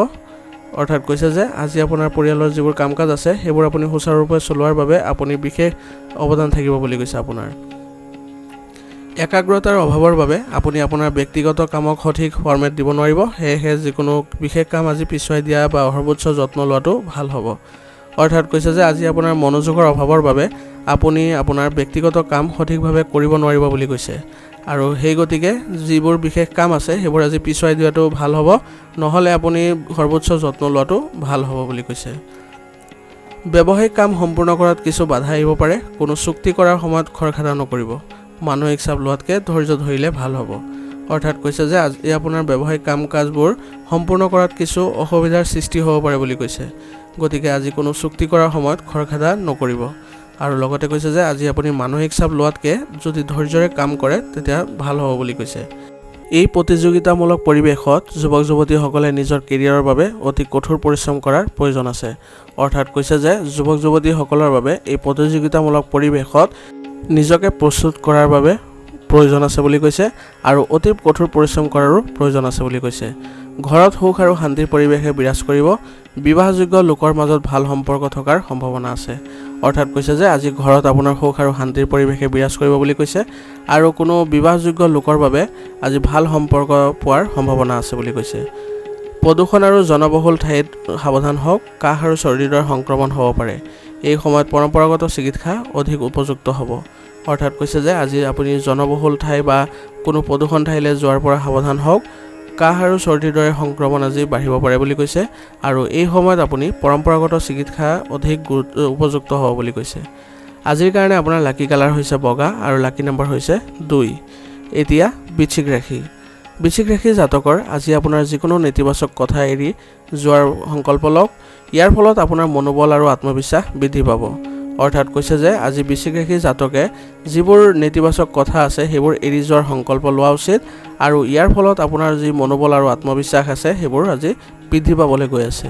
অৰ্থাৎ কৈছে যে আজি আপোনাৰ পৰিয়ালৰ যিবোৰ কাম কাজ আছে সেইবোৰ আপুনি সুচাৰুৰূপে চলোৱাৰ বাবে আপুনি বিশেষ অৱদান থাকিব বুলি কৈছে। আপোনাৰ একাগ্ৰতাৰ অভাৱৰ বাবে আপুনি আপোনাৰ ব্যক্তিগত কামক সঠিক ফৰ্মেট দিব নোৱাৰিব। সেয়েহে যিকোনো বিশেষ কাম আজি পিছুৱাই দিয়া বা সৰ্বোচ্চ যত্ন লোৱাটো ভাল হ'ব। অৰ্থাৎ কৈছে যে আজি আপোনাৰ মনোযোগৰ অভাৱৰ বাবে আপুনি আপোনাৰ ব্যক্তিগত কাম সঠিকভাৱে কৰিব নোৱাৰিব বুলি কৈছে আৰু সেই গতিকে যিবোৰ বিশেষ কাম আছে সেইবোৰ আজি পিছুৱাই দিয়াটো ভাল হ'ব, নহ'লে আপুনি সৰ্বোচ্চ যত্ন লোৱাটো ভাল হ'ব বুলি কৈছে। ব্যৱসায়িক কাম সম্পূৰ্ণ কৰাত কিছু বাধা আহিব পাৰে। কোনো চুক্তি কৰাৰ সময়ত খৰখেদা নকৰিব। মানসিক চাপ লোৱাতকৈ ধৈৰ্য ধৰিলে ভাল হ'ব। অৰ্থাৎ কৈছে যে আজি আপোনাৰ ব্যৱসায়িক কাম কাজবোৰ সম্পূৰ্ণ কৰাত কিছু অসুবিধাৰ সৃষ্টি হ'ব পাৰে বুলি কৈছে, গতিকে আজি কোনো চুক্তি কৰাৰ সময়ত খৰখেদা নকৰিব আৰু লগতে কৈছে যে আজি আপুনি মানসিক চাপ লোৱাতকৈ যদি ধৈৰ্যৰে কাম কৰে তেতিয়া ভাল হ'ব বুলি কৈছে। এই প্ৰতিযোগিতামূলক পৰিৱেশত যুৱক যুৱতীসকলে নিজৰ কেৰিয়াৰৰ বাবে অতি কঠোৰ পৰিশ্ৰম কৰাৰ প্ৰয়োজন আছে। অৰ্থাৎ কৈছে যে যুৱক যুৱতীসকলৰ বাবে এই প্ৰতিযোগিতামূলক পৰিৱেশত নিজকে প্ৰস্তুত কৰাৰ বাবে প্ৰয়োজন আছে বুলি কৈছে আৰু অতি কঠোৰ পৰিশ্ৰম কৰাৰো প্ৰয়োজন আছে বুলি কৈছে। ঘৰত সুখ আৰু শান্তিৰ পৰিৱেশে বিৰাজ কৰিব। বিবাহযোগ্য লোকৰ মাজত ভাল সম্পৰ্ক থকাৰ সম্ভাৱনা আছে। অৰ্থাৎ কৈছে যে আজি ঘৰত আপোনাৰ সুখ আৰু শান্তিৰ পৰিৱেশে বিৰাজ কৰিব বুলি কৈছে আৰু কোনো বিবাহযোগ্য লোকৰ বাবে আজি ভাল সম্পৰ্ক পোৱাৰ সম্ভাৱনা আছে বুলি কৈছে। প্ৰদূষণ আৰু জনবহুল ঠাইত সাৱধান হওক। কাহ আৰু চৰ্দিৰ দৰে সংক্ৰমণ হ'ব পাৰে। এই সময়ত পৰম্পৰাগত চিকিৎসা অধিক উপযুক্ত হ'ব। অৰ্থাৎ কৈছে যে আজি আপুনি জনবহুল ঠাই বা কোনো প্ৰদূষণ ঠাইলৈ যোৱাৰ পৰা সাৱধান হওক কাহ আৰু চৰ্দিৰ দৰে সংক্ৰমণ আজি বাঢ়িব পাৰে বুলি কৈছে আৰু এই সময়ত আপুনি পৰম্পৰাগত চিকিৎসা অধিক উপযুক্ত হ'ব বুলি কৈছে। আজিৰ কাৰণে আপোনাৰ লাকি কালাৰ হৈছে বগা আৰু লাকি নম্বৰ হৈছে 2। এতিয়া বৃশ্চিক ৰাশি। বৃশ্চিক ৰাশি জাতকৰ আজি আপোনাৰ যিকোনো নেতিবাচক কথা এৰি যোৱাৰ সংকল্প লওক। ইয়াৰ ফলত আপোনাৰ মনোবল আৰু আত্মবিশ্বাস বৃদ্ধি পাব। অৰ্থাৎ কৈছে যে আজি বৃশ্চিক ৰাশি জাতকে যিবোৰ নেতিবাচক কথা আছে সেইবোৰ এৰি যোৱাৰ সংকল্প লোৱা উচিত আৰু ইয়াৰ ফলত আপোনাৰ যি মনোবল আৰু আত্মবিশ্বাস আছে সেইবোৰ আজি বৃদ্ধি পাবলৈ গৈ আছে।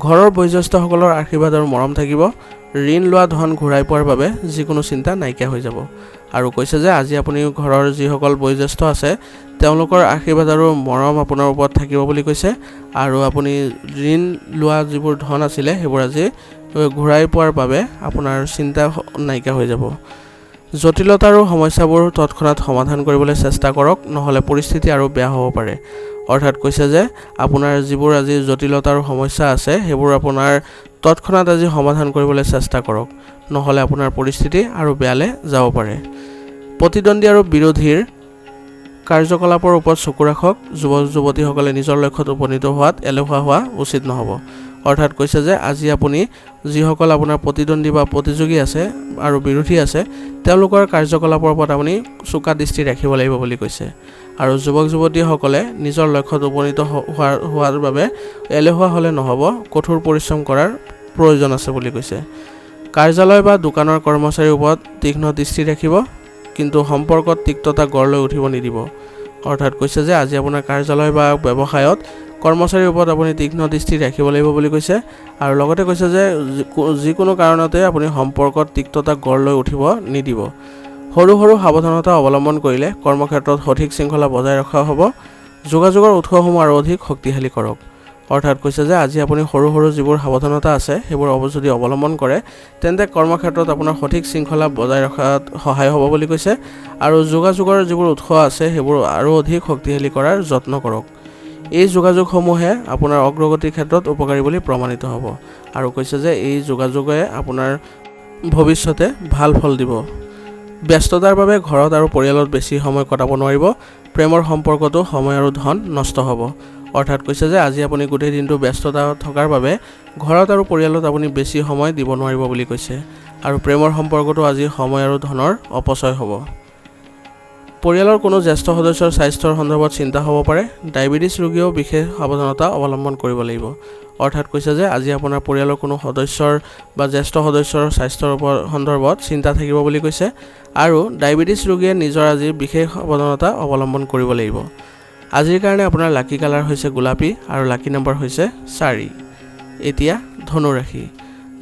ঘৰৰ বয়োজ্যেষ্ঠসকলৰ আশীৰ্বাদ আৰু মৰম থাকিব। ঋণ লোৱা ধন ঘূৰাই পোৱাৰ বাবে যিকোনো চিন্তা নাইকিয়া হৈ যাব আৰু কৈছে যে আজি আপুনি ঘৰৰ যিসকল বয়োজ্যেষ্ঠ আছে তেওঁলোকৰ আশীৰ্বাদ আৰু মৰম আপোনাৰ ওপৰত থাকিব বুলি কৈছে আৰু আপুনি ঋণ লোৱা যিবোৰ ধন আছিলে সেইবোৰ আজি ঘূৰাই পোৱাৰ বাবে আপোনাৰ চিন্তা নাইকিয়া হৈ যাব। জটিলতা আৰু সমস্যাবোৰ তৎক্ষণাত সমাধান কৰিবলৈ চেষ্টা কৰক, নহ'লে পৰিস্থিতি আৰু বেয়া হ'ব পাৰে। অৰ্থাৎ কৈছে যে আপোনাৰ যিবোৰ আজি জটিলতা আৰু সমস্যা আছে সেইবোৰ আপোনাৰ তৎক্ষণাত আজি সমাধান কৰিবলৈ চেষ্টা কৰক, নহ'লে আপোনাৰ পৰিস্থিতি আৰু বেয়ালৈ যাব পাৰে। প্ৰতিদ্বন্দ্বী আৰু বিৰোধীৰ কাৰ্যকলাপৰ ওপৰত চকু ৰাখক। যুৱক যুৱতীসকলে নিজৰ লক্ষ্যত উপনীত হোৱাত এলেহুৱা হোৱা উচিত নহ'ব। অৰ্থাৎ কৈছে যে আজি আপুনি যিসকল আপোনাৰ প্ৰতিদ্বন্দ্বী বা প্ৰতিযোগী আছে আৰু বিৰোধী আছে তেওঁলোকৰ কাৰ্যকলাপৰ ওপৰত আপুনি চোকা দৃষ্টি ৰাখিব লাগিব বুলি কৈছে আৰু যুৱক যুৱতীসকলে নিজৰ লক্ষ্যত উপনীত হোৱাৰ বাবে এলেহুৱা হ'লে নহ'ব, কঠোৰ পৰিশ্ৰম কৰাৰ প্ৰয়োজন আছে বুলি কৈছে। কাৰ্যালয় বা দোকানৰ কৰ্মচাৰীৰ ওপৰত তীক্ষ্ণ দৃষ্টি ৰাখিব, কিন্তু সম্পৰ্কত তিক্ততা গঢ় লৈ উঠিব নিদিব। অৰ্থাৎ কৈছে যে আজি আপোনাৰ কাৰ্যালয় বা ব্যৱসায়ত কৰ্মচাৰীৰ ওপৰত আপুনি তীক্ষ্ণ দৃষ্টি ৰাখিব লাগিব বুলি কৈছে আৰু লগতে কৈছে যে যিকোনো কাৰণতে আপুনি সম্পৰ্কত তিক্ততা গঢ় লৈ উঠিব নিদিব। সৰু সৰু সাৱধানতা অৱলম্বন কৰিলে কৰ্মক্ষেত্ৰত সঠিক শৃংখলা বজাই ৰখা হ'ব। যোগাযোগৰ উৎসসমূহ আৰু অধিক শক্তিশালী কৰক। অৰ্থাৎ কৈছে যে আজি আপুনি সৰু সৰু যিবোৰ সাৱধানতা আছে সেইবোৰ যদি অৱলম্বন কৰে তেন্তে কৰ্মক্ষেত্ৰত আপোনাৰ সঠিক শৃংখলা বজাই ৰখাত সহায় হ'ব বুলি কৈছে আৰু যোগাযোগৰ যিবোৰ উৎস আছে সেইবোৰ আৰু অধিক শক্তিশালী কৰাৰ যত্ন কৰক। এই যোগাযোগসমূহে আপোনাৰ অগ্ৰগতিৰ ক্ষেত্ৰত উপকাৰী বুলি প্ৰমাণিত হ'ব আৰু কৈছে যে এই যোগাযোগে আপোনাৰ ভৱিষ্যতে ভাল ফল দিব। ব্যস্ততাৰ বাবে ঘৰত আৰু পৰিয়ালত বেছি সময় কটাব নোৱাৰিব। প্ৰেমৰ সম্পৰ্কতো সময় আৰু ধন নষ্ট হ'ব। অৰ্থাৎ কৈছে যে আজি আপুনি গোটেই দিনটো ব্যস্ততা থকাৰ বাবে ঘৰত আৰু পৰিয়ালত আপুনি বেছি সময় দিব নোৱাৰিব বুলি কৈছে আৰু প্ৰেমৰ সম্পৰ্কতো আজি সময় আৰু ধনৰ অপচয় হ'ব। পৰিয়ালৰ কোনো জ্যেষ্ঠ সদস্যৰ স্বাস্থ্যৰ সন্দৰ্ভত চিন্তা হ'ব পাৰে। ডায়েবেটিছ ৰোগীয়েও বিশেষ সাৱধানতা অৱলম্বন কৰিব লাগিব। অৰ্থাৎ কৈছে যে আজি আপোনাৰ পৰিয়ালৰ কোনো সদস্যৰ বা জ্যেষ্ঠ সদস্যৰ স্বাস্থ্যৰ সন্দৰ্ভত চিন্তা থাকিব বুলি কৈছে আৰু ডায়েবেটিছ ৰোগীয়ে নিজৰ আজি বিশেষ সাৱধানতা অৱলম্বন কৰিব লাগিব। আজিৰ কাৰণে আপোনাৰ লাকি কালাৰ হৈছে গোলাপী আৰু লাকি নম্বৰ হৈছে 4। এতিয়া ধনুৰাশি।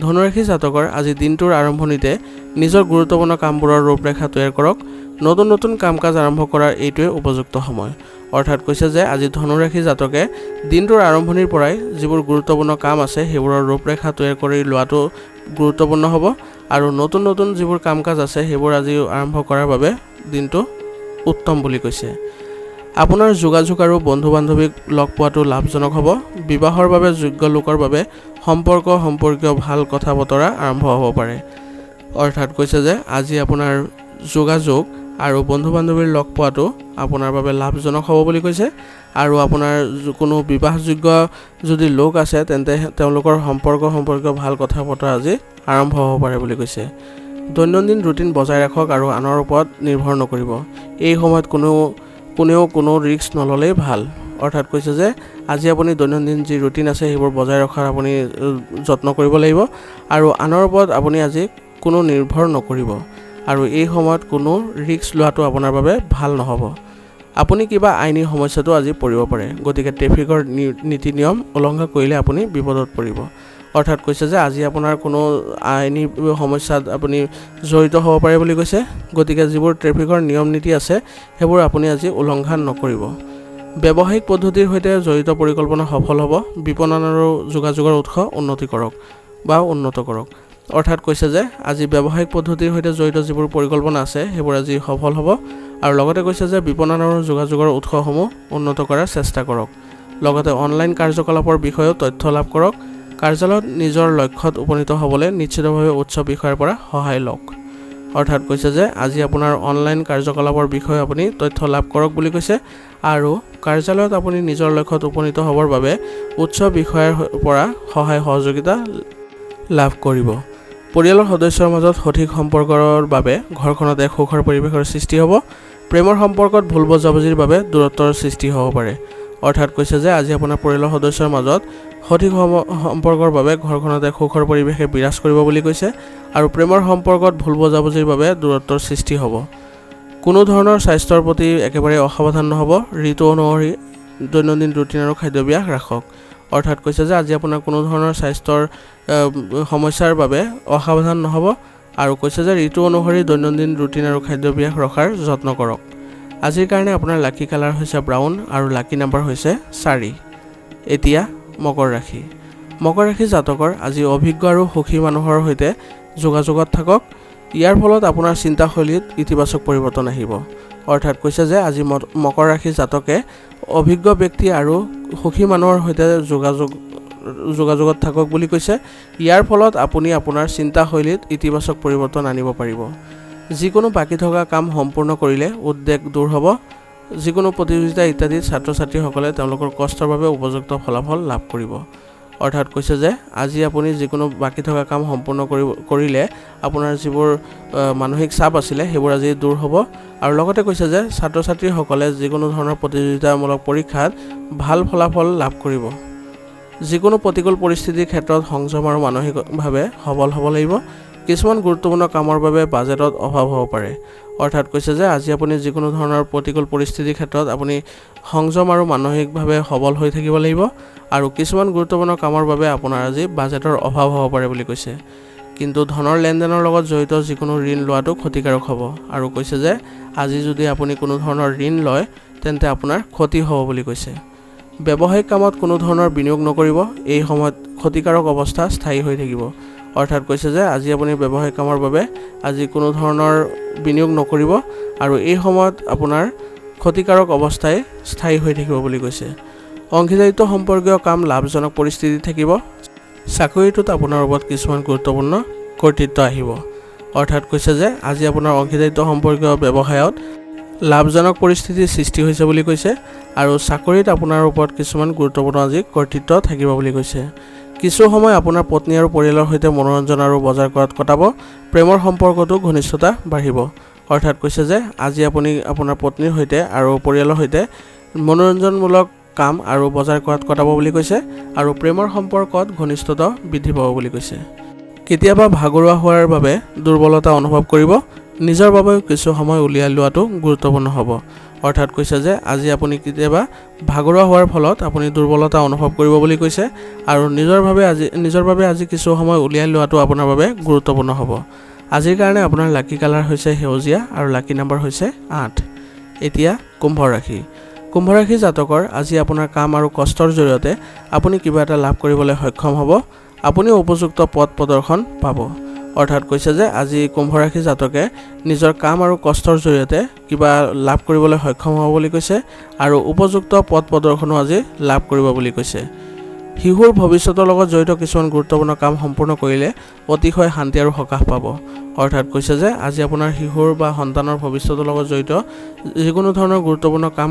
ধনুৰাশি জাতকৰ আজি দিনটোৰ আৰম্ভণিতে নিজৰ গুৰুত্বপূৰ্ণ কামবোৰৰ ৰূপৰেখা তৈয়াৰ কৰক। নতুন নতুন কাম কাজ আৰম্ভ কৰাৰ এইটোৱে উপযুক্ত সময়। অৰ্থাৎ কৈছে যে আজি ধনুৰাশি জাতকে দিনটোৰ আৰম্ভণিৰ পৰাই যিবোৰ গুৰুত্বপূৰ্ণ কাম আছে সেইবোৰৰ ৰূপৰেখা তৈয়াৰ কৰি লোৱাটো গুৰুত্বপূৰ্ণ হ'ব আৰু নতুন নতুন যিবোৰ কাম কাজ আছে সেইবোৰ আজি আৰম্ভ কৰাৰ বাবে দিনটো উত্তম বুলি কৈছে। আপোনাৰ যোগাযোগ আৰু বন্ধু বান্ধৱীক লগ পোৱাটো লাভজনক হ'ব। বিবাহৰ বাবে যোগ্য লোকৰ বাবে সম্পৰ্কীয় ভাল কথা বতৰা আৰম্ভ হ'ব পাৰে। অৰ্থাৎ কৈছে যে আজি আপোনাৰ যোগাযোগ আৰু বন্ধু বান্ধৱীৰ লগ পোৱাটো আপোনাৰ বাবে লাভজনক হ'ব বুলি কৈছে আৰু আপোনাৰ কোনো বিবাহযোগ্য যদি লোক আছে তেন্তে তেওঁলোকৰ সম্পৰ্কীয় ভাল কথা বতৰা আজি আৰম্ভ হ'ব পাৰে বুলি কৈছে। দৈনন্দিন ৰুটিন বজাই ৰাখক আৰু আনৰ ওপৰত নিৰ্ভৰ নকৰিব। এই সময়ত কোনেও কোনো ৰিস্ক নল'লেই ভাল। অৰ্থাৎ কৈছে যে আজি আপুনি দৈনন্দিন যি ৰুটিন আছে সেইবোৰ বজাই ৰখাৰ আপুনি যত্ন কৰিব লাগিব আৰু আনৰ ওপৰত আপুনি আজি কোনো নিৰ্ভৰ নকৰিব আৰু এই সময়ত কোনো ৰিস্ক লোৱাটো আপোনাৰ বাবে ভাল নহ'ব। আপুনি কিবা আইনী সমস্যাটো আজি পৰিব পাৰে, গতিকে ট্ৰেফিকৰ নীতি নিয়ম উলংঘা কৰিলে আপুনি বিপদত পৰিব। অৰ্থাৎ কৈছে যে আজি আপোনাৰ কোনো আইনী সমস্যাত আপুনি জড়িত হ'ব পাৰে বুলি কৈছে, গতিকে যিবোৰ ট্ৰেফিকৰ নিয়ম নীতি আছে সেইবোৰ আপুনি আজি উলংঘা নকৰিব। ব্যৱসায়িক পদ্ধতিৰ সৈতে জড়িত পৰিকল্পনা সফল হ'ব। বিপণন আৰু যোগাযোগৰ উৎস উন্নত কৰক। অৰ্থাৎ কৈছে যে আজি ব্যৱসায়িক পদ্ধতিৰ সৈতে জড়িত যিবোৰ পৰিকল্পনা আছে সেইবোৰ আজি সফল হ'ব আৰু লগতে কৈছে যে বিপণন আৰু যোগাযোগৰ উৎসসমূহ উন্নত কৰাৰ চেষ্টা কৰক। লগতে অনলাইন কাৰ্যকলাপৰ বিষয়েও তথ্য লাভ কৰক। কাৰ্যালয়ত নিজৰ লক্ষ্যত উপনীত হ'বলৈ নিশ্চিতভাৱে উচ্চ বিষয়ৰ পৰা সহায় লওক। অৰ্থাৎ কৈছে যে আজি আপোনাৰ অনলাইন কাৰ্যকলাপৰ বিষয়ে আপুনি তথ্য লাভ কৰক বুলি কৈছে আৰু কাৰ্যালয়ত আপুনি নিজৰ লক্ষ্যত উপনীত হ'বৰ বাবে উচ্চ বিষয়াৰ পৰা সহায় সহযোগিতা লাভ কৰিব। পৰিয়ালৰ সদস্যৰ মাজত সঠিক সম্পৰ্কৰ বাবে ঘৰখনত এক সুখৰ পৰিৱেশৰ সৃষ্টি হ'ব। প্ৰেমৰ সম্পৰ্কত ভুল বুজাবুজিৰ বাবে দূৰত্বৰ সৃষ্টি হ'ব পাৰে। অৰ্থাৎ কৈছে যে আজি আপোনাৰ পৰিয়ালৰ সদস্যৰ মাজত সঠিক সম্পৰ্কৰ বাবে ঘৰখনত এক সুখৰ পৰিৱেশে বিৰাজ কৰিব বুলি কৈছে আৰু প্ৰেমৰ সম্পৰ্কত ভুল বুজাবুজিৰ বাবে দূৰত্বৰ সৃষ্টি হ'ব। কোনো ধৰণৰ স্বাস্থ্যৰ প্ৰতি একেবাৰে অসাৱধান নহ'ব। ঋতু অনুসৰি দৈনন্দিন ৰুটিন আৰু খাদ্যাভ্যাস ৰাখক। অৰ্থাৎ কৈছে যে আজি আপোনাৰ কোনো ধৰণৰ স্বাস্থ্যৰ সমস্যাৰ বাবে অসাৱধান নহ'ব আৰু কৈছে যে ঋতু অনুসৰি দৈনন্দিন ৰুটিন আৰু খাদ্যাভ্যাস ৰখাৰ যত্ন কৰক। আজিৰ কাৰণে আপোনাৰ লাকি কালাৰ হৈছে ব্ৰাউন আৰু লাকি নাম্বাৰ হৈছে 4। এতিয়া মকৰ ৰাশি। মকৰ ৰাশি জাতকৰ আজি অভিজ্ঞ আৰু সুখী মানুহৰ সৈতে যোগাযোগত থাকক। ইয়াৰ ফলত আপোনাৰ চিন্তাশৈলীত ইতিবাচক পৰিৱৰ্তন আহিব। অৰ্থাৎ কৈছে যে আজি মকৰ ৰাশি জাতকে অভিজ্ঞ ব্যক্তি আৰু সুখী মানুহৰ সৈতে যোগাযোগত থাকক বুলি কৈছে। ইয়াৰ ফলত আপুনি আপোনাৰ চিন্তাশৈলীত ইতিবাচক পৰিৱৰ্তন আনিব পাৰিব। যিকোনো বাকী থকা কাম সম্পূৰ্ণ কৰিলে উদ্বেগ দূৰ হ'ব। যিকোনো প্ৰতিযোগিতা ইত্যাদিত ছাত্ৰ ছাত্ৰীসকলে তেওঁলোকৰ কষ্টৰ বাবে উপযুক্ত ফলাফল লাভ কৰিব। অৰ্থাৎ কৈছে যে আজি আপুনি যিকোনো বাকী থকা কাম সম্পূৰ্ণ কৰিলে আপোনাৰ যিবোৰ মানসিক চাপ আছিলে সেইবোৰ আজি দূৰ হ'ব আৰু লগতে কৈছে যে ছাত্ৰ ছাত্ৰীসকলে যিকোনো ধৰণৰ প্ৰতিযোগিতামূলক পৰীক্ষাত ভাল ফলাফল লাভ কৰিব। যিকোনো প্ৰতিকূল পৰিস্থিতিৰ ক্ষেত্ৰত সংযম আৰু মানসিকভাৱে সবল হ'ব লাগিব। কিছুমান গুৰুত্বপূৰ্ণ কামৰ বাবে বাজেটত অভাৱ হ'ব পাৰে। অৰ্থাৎ কৈছে যে আজি আপুনি যিকোনো ধৰণৰ প্ৰতিকূল পৰিস্থিতিৰ ক্ষেত্ৰত আপুনি সংযম আৰু মানসিকভাৱে সবল হৈ থাকিব লাগিব আৰু কিছুমান গুৰুত্বপূৰ্ণ কামৰ বাবে আপোনাৰ আজি বাজেটৰ অভাৱ হ'ব পাৰে বুলি কৈছে। কিন্তু ধনৰ লেনদেনৰ লগত জড়িত যিকোনো ঋণ লোৱাটো ক্ষতিকাৰক হ'ব আৰু কৈছে যে আজি যদি আপুনি কোনো ধৰণৰ ঋণ লয় তেন্তে আপোনাৰ ক্ষতি হ'ব বুলি কৈছে। ব্যৱসায়িক কামত কোনো ধৰণৰ বিনিয়োগ নকৰিব। এই সময়ত ক্ষতিকাৰক অৱস্থা স্থায়ী হৈ থাকিব। অৰ্থাৎ কৈছে যে আজি আপুনি ব্যৱসায়িক কামৰ বাবে আজি কোনো ধৰণৰ বিনিয়োগ নকৰিব আৰু এই সময়ত আপোনাৰ ক্ষতিকাৰক অৱস্থাই স্থায়ী হৈ থাকিব বুলি কৈছে। অংশীদাৰিত্ব সম্পৰ্কীয় কাম লাভজনক পৰিস্থিতি থাকিব। চাকৰিটোত আপোনাৰ ওপৰত কিছুমান গুৰুত্বপূৰ্ণ কৰ্তৃত্ব আহিব। অৰ্থাৎ কৈছে যে আজি আপোনাৰ অংশীদাৰিত্ব সম্পৰ্কীয় ব্যৱসায়ত লাভজনক পৰিস্থিতিৰ সৃষ্টি হৈছে বুলি কৈছে আৰু চাকৰিত আপোনাৰ ওপৰত কিছুমান গুৰুত্বপূৰ্ণ আজি কৰ্তৃত্ব থাকিব বুলি কৈছে। কিছু সময় আপোনাৰ পত্নী আৰু পৰিয়ালৰ সৈতে মনোৰঞ্জন আৰু বজাৰ কৰাত কটাব। প্ৰেমৰ সম্পৰ্কতো ঘনিষ্ঠতা বাঢ়িব। অৰ্থাৎ কৈছে যে আজি আপুনি আপোনাৰ পত্নীৰ সৈতে আৰু পৰিয়ালৰ সৈতে মনোৰঞ্জনমূলক কাম আৰু বজাৰ কৰাত কটাব বুলি কৈছে আৰু প্ৰেমৰ সম্পৰ্কত ঘনিষ্ঠতা বৃদ্ধি পাব বুলি কৈছে। কেতিয়াবা ভাগৰুৱা হোৱাৰ বাবে দুৰ্বলতা অনুভৱ কৰিব। নিজৰ বাবেও কিছু সময় উলিয়াই লোৱাটো গুৰুত্বপূৰ্ণ হ'ব। অৰ্থাৎ কৈছে যে আজি আপুনি কেতিয়াবা ভাগৰুৱা হোৱাৰ ফলত আপুনি দুৰ্বলতা অনুভৱ কৰিব বুলি কৈছে আৰু নিজৰ বাবে আজি কিছু সময় উলিয়াই লোৱাটো আপোনাৰ বাবে গুৰুত্বপূৰ্ণ হ'ব। আজিৰ কাৰণে আপোনাৰ লাকি কালাৰ হৈছে সেউজীয়া আৰু লাকি নাম্বাৰ হৈছে 8। এতিয়া কুম্ভ ৰাশি। কুম্ভ ৰাশি জাতকৰ আজি আপোনাৰ কাম আৰু কষ্টৰ জৰিয়তে আপুনি কিবা এটা লাভ কৰিবলৈ সক্ষম হ'ব। আপুনি উপযুক্ত পথ প্ৰদৰ্শন পাব। অৰ্থাৎ কৈছে যে আজি কুম্ভ ৰাশি জাতকে নিজৰ কাম আৰু কষ্টৰ জৰিয়তে কিবা লাভ কৰিবলৈ সক্ষম হ'ব বুলি কৈছে আৰু উপযুক্ত পথ প্ৰদৰ্শনো আজি লাভ কৰিব বুলি কৈছে। শিশুৰ ভৱিষ্যতৰ লগত জড়িত কিছুমান গুৰুত্বপূৰ্ণ কাম সম্পূৰ্ণ কৰিলে অতিশয় শান্তি আৰু সকাহ পাব। অৰ্থাৎ কৈছে যে আজি আপোনাৰ শিশুৰ বা সন্তানৰ ভৱিষ্যতৰ লগত জড়িত যিকোনো ধৰণৰ গুৰুত্বপূৰ্ণ কাম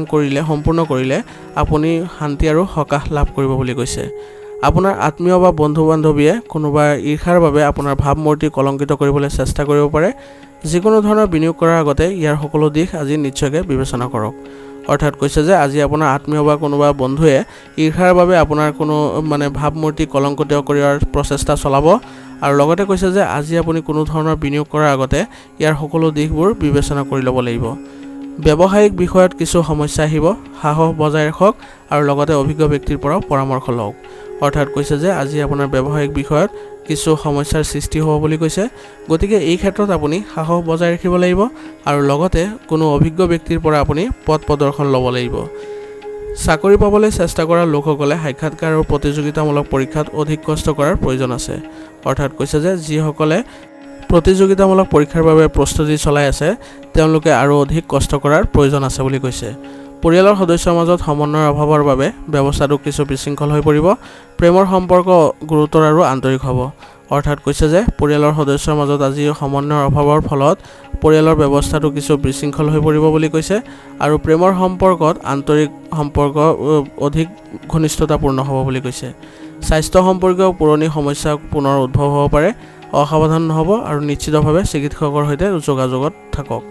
সম্পূৰ্ণ কৰিলে আপুনি শান্তি আৰু সকাহ লাভ কৰিব বুলি কৈছে। আপোনাৰ আত্মীয় বা বন্ধু বান্ধৱীয়ে কোনোবা ঈৰ্ষাৰ বাবে আপোনাৰ ভাৱমূৰ্তি কলংকিত কৰিবলৈ চেষ্টা কৰিব পাৰে। যিকোনো ধৰণৰ বিনিয়োগ কৰাৰ আগতে ইয়াৰ সকলো দিশ আজি নিশ্চয়কৈ বিবেচনা কৰক। অৰ্থাৎ কৈছে যে আজি আপোনাৰ আত্মীয় বা কোনোবা বন্ধুৱে ঈৰ্ষাৰ বাবে আপোনাৰ কোনো ভাৱমূৰ্তি কলংকিত কৰাৰ প্ৰচেষ্টা চলাব আৰু লগতে কৈছে যে আজি আপুনি কোনো ধৰণৰ বিনিয়োগ কৰাৰ আগতে ইয়াৰ সকলো দিশবোৰ বিবেচনা কৰি ল'ব লাগিব। ব্যৱসায়িক বিষয়ত কিছু সমস্যা আহিব। সাহস বজাই ৰাখক আৰু লগতে অভিজ্ঞ ব্যক্তিৰ পৰাও পৰামৰ্শ লওক। অৰ্থাৎ কৈছে যে আজি আপোনাৰ ব্যৱসায়িক বিষয়ত কিছু সমস্যাৰ সৃষ্টি হ'ব বুলি কৈছে। গতিকে এই ক্ষেত্ৰত আপুনি সাহস বজাই ৰাখিব লাগিব আৰু লগতে কোনো অভিজ্ঞ ব্যক্তিৰ পৰা আপুনি পথ প্ৰদৰ্শন ল'ব লাগিব। চাকৰি পাবলৈ চেষ্টা কৰা লোকসকলে সাক্ষাৎকাৰ আৰু প্ৰতিযোগিতামূলক পৰীক্ষাত অধিক কষ্ট কৰাৰ প্ৰয়োজন আছে। অৰ্থাৎ কৈছে যে যিসকলে প্ৰতিযোগিতামূলক পৰীক্ষাৰ বাবে প্ৰস্তুতি চলাই আছে তেওঁলোকে আৰু অধিক কষ্ট কৰাৰ প্ৰয়োজন আছে বুলি কৈছে। পৰিয়ালৰ সদস্যৰ মাজত সমন্বয়ৰ অভাৱৰ বাবে ব্যৱস্থাটো কিছু বিশৃংখল হৈ পৰিব। প্ৰেমৰ সম্পৰ্ক গুৰুতৰ আৰু আন্তৰিক হ'ব। অৰ্থাৎ কৈছে যে পৰিয়ালৰ সদস্যৰ মাজত আজি সমন্বয়ৰ অভাৱৰ ফলত পৰিয়ালৰ ব্যৱস্থাটো কিছু বিশৃংখল হৈ পৰিব বুলি কৈছে আৰু প্ৰেমৰ সম্পৰ্কত আন্তৰিক সম্পৰ্ক অধিক ঘনিষ্ঠতাপূৰ্ণ হ'ব বুলি কৈছে। স্বাস্থ্য সম্পৰ্কীয় পুৰণি সমস্যা পুনৰ উদ্ভৱ হ'ব পাৰে, অসাৱধান নহ'ব আৰু নিশ্চিতভাৱে চিকিৎসকৰ সৈতে যোগাযোগত থাকক।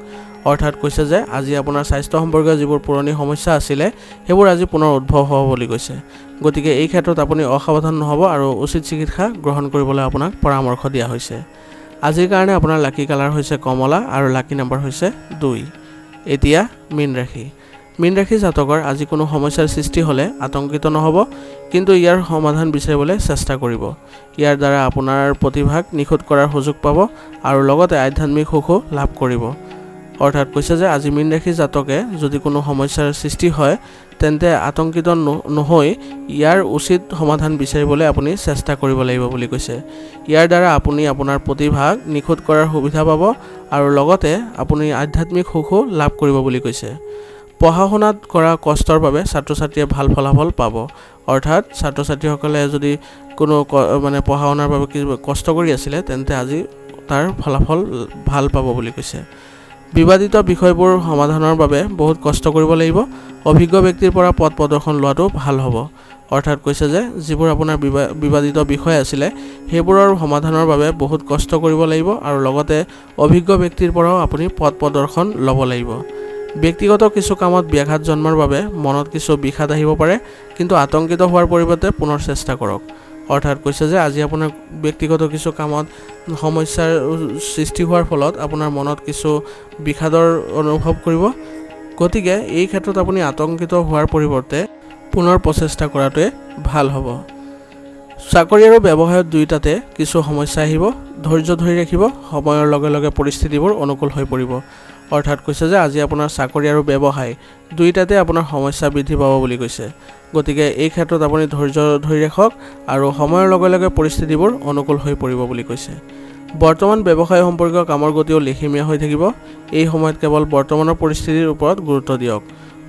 অৰ্থাৎ কৈছে যে আজি আপোনাৰ স্বাস্থ্য সম্পৰ্কীয় যিবোৰ পুৰণি সমস্যা আছিলে সেইবোৰ আজি পুনৰ উদ্ভৱ হ'ব বুলি কৈছে। গতিকে এই ক্ষেত্ৰত আপুনি অসাৱধান নহ'ব আৰু উচিত চিকিৎসা গ্ৰহণ কৰিবলৈ আপোনাক পৰামৰ্শ দিয়া হৈছে। আজিৰ কাৰণে আপোনাৰ লাকি কালাৰ হৈছে কমলা আৰু লাকি নম্বৰ হৈছে 2। এতিয়া মীন ৰাশি। মীন ৰাশি জাতকৰ আজি কোনো সমস্যাৰ সৃষ্টি হ'লে আতংকিত নহ'ব, কিন্তু ইয়াৰ সমাধান বিচাৰিবলৈ চেষ্টা কৰিব। ইয়াৰ দ্বাৰা আপোনাৰ প্ৰতিভাক নিখুঁত কৰাৰ সুযোগ পাব আৰু লগতে আধ্যাত্মিক সুখো লাভ কৰিব। অৰ্থাৎ কৈছে যে আজি মীন ৰাশি জাতকে যদি কোনো সমস্যাৰ সৃষ্টি হয় তেন্তে আতংকিত নহৈ ইয়াৰ উচিত সমাধান বিচাৰিবলৈ আপুনি চেষ্টা কৰিব লাগিব বুলি কৈছে। ইয়াৰ দ্বাৰা আপুনি আপোনাৰ প্ৰতিভাক নিখুঁত কৰাৰ সুবিধা পাব আৰু লগতে আপুনি আধ্যাত্মিক সুখো লাভ কৰিব বুলি কৈছে। পঢ়া শুনাত কৰা কষ্টৰ বাবে ছাত্ৰ ছাত্ৰীয়ে ভাল ফলাফল পাব। অৰ্থাৎ ছাত্ৰ ছাত্ৰীসকলে যদি কোনো পঢ়া শুনাৰ বাবে কষ্ট কৰি আছিলে তেন্তে আজি তাৰ ফলাফল ভাল পাব বুলি কৈছে। বিবাদিত বিষয়বোৰ সমাধানৰ বাবে বহুত কষ্ট কৰিব লাগিব। অভিজ্ঞ ব্যক্তিৰ পৰা পথ প্ৰদৰ্শন লোৱাটো ভাল হ'ব। অৰ্থাৎ কৈছে যে যিবোৰ আপোনাৰ বিবাদিত বিষয় আছিলে সেইবোৰৰ সমাধানৰ বাবে বহুত কষ্ট কৰিব লাগিব আৰু লগতে অভিজ্ঞ ব্যক্তিৰ পৰাও আপুনি পথ প্ৰদৰ্শন ল'ব লাগিব। ব্যক্তিগত কিছু কামত ব্যাঘাত জন্মাৰ বাবে মনত কিছু বিষাদ আহিব পাৰে, কিন্তু আতংকিত হোৱাৰ পৰিৱৰ্তে পুনৰ চেষ্টা কৰক। অৰ্থাৎ কৈছে যে আজি আপোনাৰ ব্যক্তিগত কিছু কামত সমস্যাৰ সৃষ্টি হোৱাৰ ফলত আপোনাৰ মনত কিছু বিষাদৰ অনুভৱ কৰিব। গতিকে এই ক্ষেত্ৰত আপুনি আতংকিত হোৱাৰ পৰিৱৰ্তে পুনৰ প্ৰচেষ্টা কৰাটোৱে ভাল হ'ব। চাকৰি আৰু ব্যৱসায়ত দুয়োটাতে কিছু সমস্যা আহিব, ধৈৰ্য ধৰি ৰাখিব, সময়ৰ লগে লগে পৰিস্থিতিবোৰ অনুকূল হৈ পৰিব। অৰ্থাৎ কৈছে যে আজি আপোনাৰ চাকৰি আৰু ব্যৱসায় দুয়োটাতে আপোনাৰ সমস্যা বৃদ্ধি পাব বুলি কৈছে। গতিকে এই ক্ষেত্ৰত আপুনি ধৈৰ্য ধৰি ৰাখক আৰু সময়ৰ লগে লগে পৰিস্থিতিবোৰ অনুকূল হৈ পৰিব বুলি কৈছে। বৰ্তমান ব্যৱসায় সম্পৰ্কীয় কামৰ গতিও লেহেমীয়া হৈ থাকিব। এই সময়ত কেৱল বৰ্তমানৰ পৰিস্থিতিৰ ওপৰত গুৰুত্ব দিয়ক।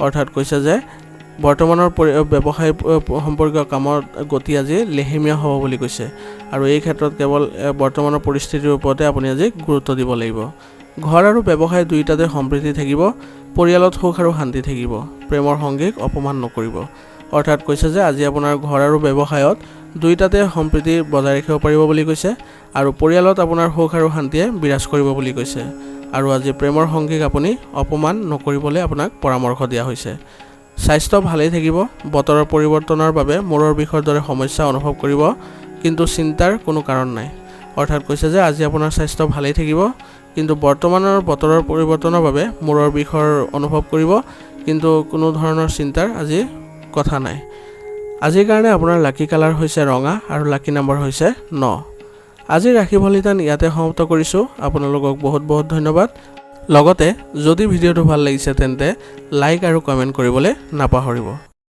অৰ্থাৎ কৈছে যে বৰ্তমানৰ ব্যৱসায় সম্পৰ্কীয় কামৰ গতি আজি লেহেমীয়া হ'ব বুলি কৈছে আৰু এই ক্ষেত্ৰত কেৱল বৰ্তমানৰ পৰিস্থিতিৰ ওপৰতে আপুনি আজি গুৰুত্ব দিব লাগিব। ঘৰ আৰু ব্যৱসায় দুয়োটাতে সম্প্ৰীতি থাকিব, পৰিয়ালত সুখ আৰু শান্তি থাকিব, প্ৰেমৰ সংগীক অপমান নকৰিব। অৰ্থাৎ কৈছে যে আজি আপোনাৰ ঘৰ আৰু ব্যৱসায়ত দুয়োটাতে সম্প্ৰীতি বজাই ৰাখিব পাৰিব বুলি কৈছে আৰু পৰিয়ালত আপোনাৰ সুখ আৰু শান্তিয়ে বিৰাজ কৰিব বুলি কৈছে আৰু আজি প্ৰেমৰ সংগীক আপুনি অপমান নকৰিবলৈ আপোনাক পৰামৰ্শ দিয়া হৈছে। স্বাস্থ্য ভালেই থাকিব, বতৰৰ পৰিৱৰ্তনৰ বাবে মূৰৰ বিষৰ দৰে সমস্যা অনুভৱ কৰিব, কিন্তু চিন্তাৰ কোনো কাৰণ নাই। অৰ্থাৎ কৈছে যে আজি আপোনাৰ স্বাস্থ্য ভালেই থাকিব, কিন্তু বৰ্তমানৰ বতৰৰ পৰিৱৰ্তনৰ বাবে মূৰৰ বিষৰ অনুভৱ কৰিব, কিন্তু কোনো ধৰণৰ চিন্তাৰ আজি কথা নাই। আজিৰ কাৰণে আপোনাৰ লাকি কালাৰ হৈছে ৰঙা আৰু লাকি নম্বৰ হৈছে 9। আজিৰ ৰাশি ফলিতান ইয়াতে সমাপ্ত কৰিছোঁ। আপোনালোকক বহুত বহুত ধন্যবাদ। লগতে যদি ভিডিঅ'টো ভাল লাগিছে তেন্তে লাইক আৰু কমেণ্ট কৰিবলৈ নাপাহৰিব।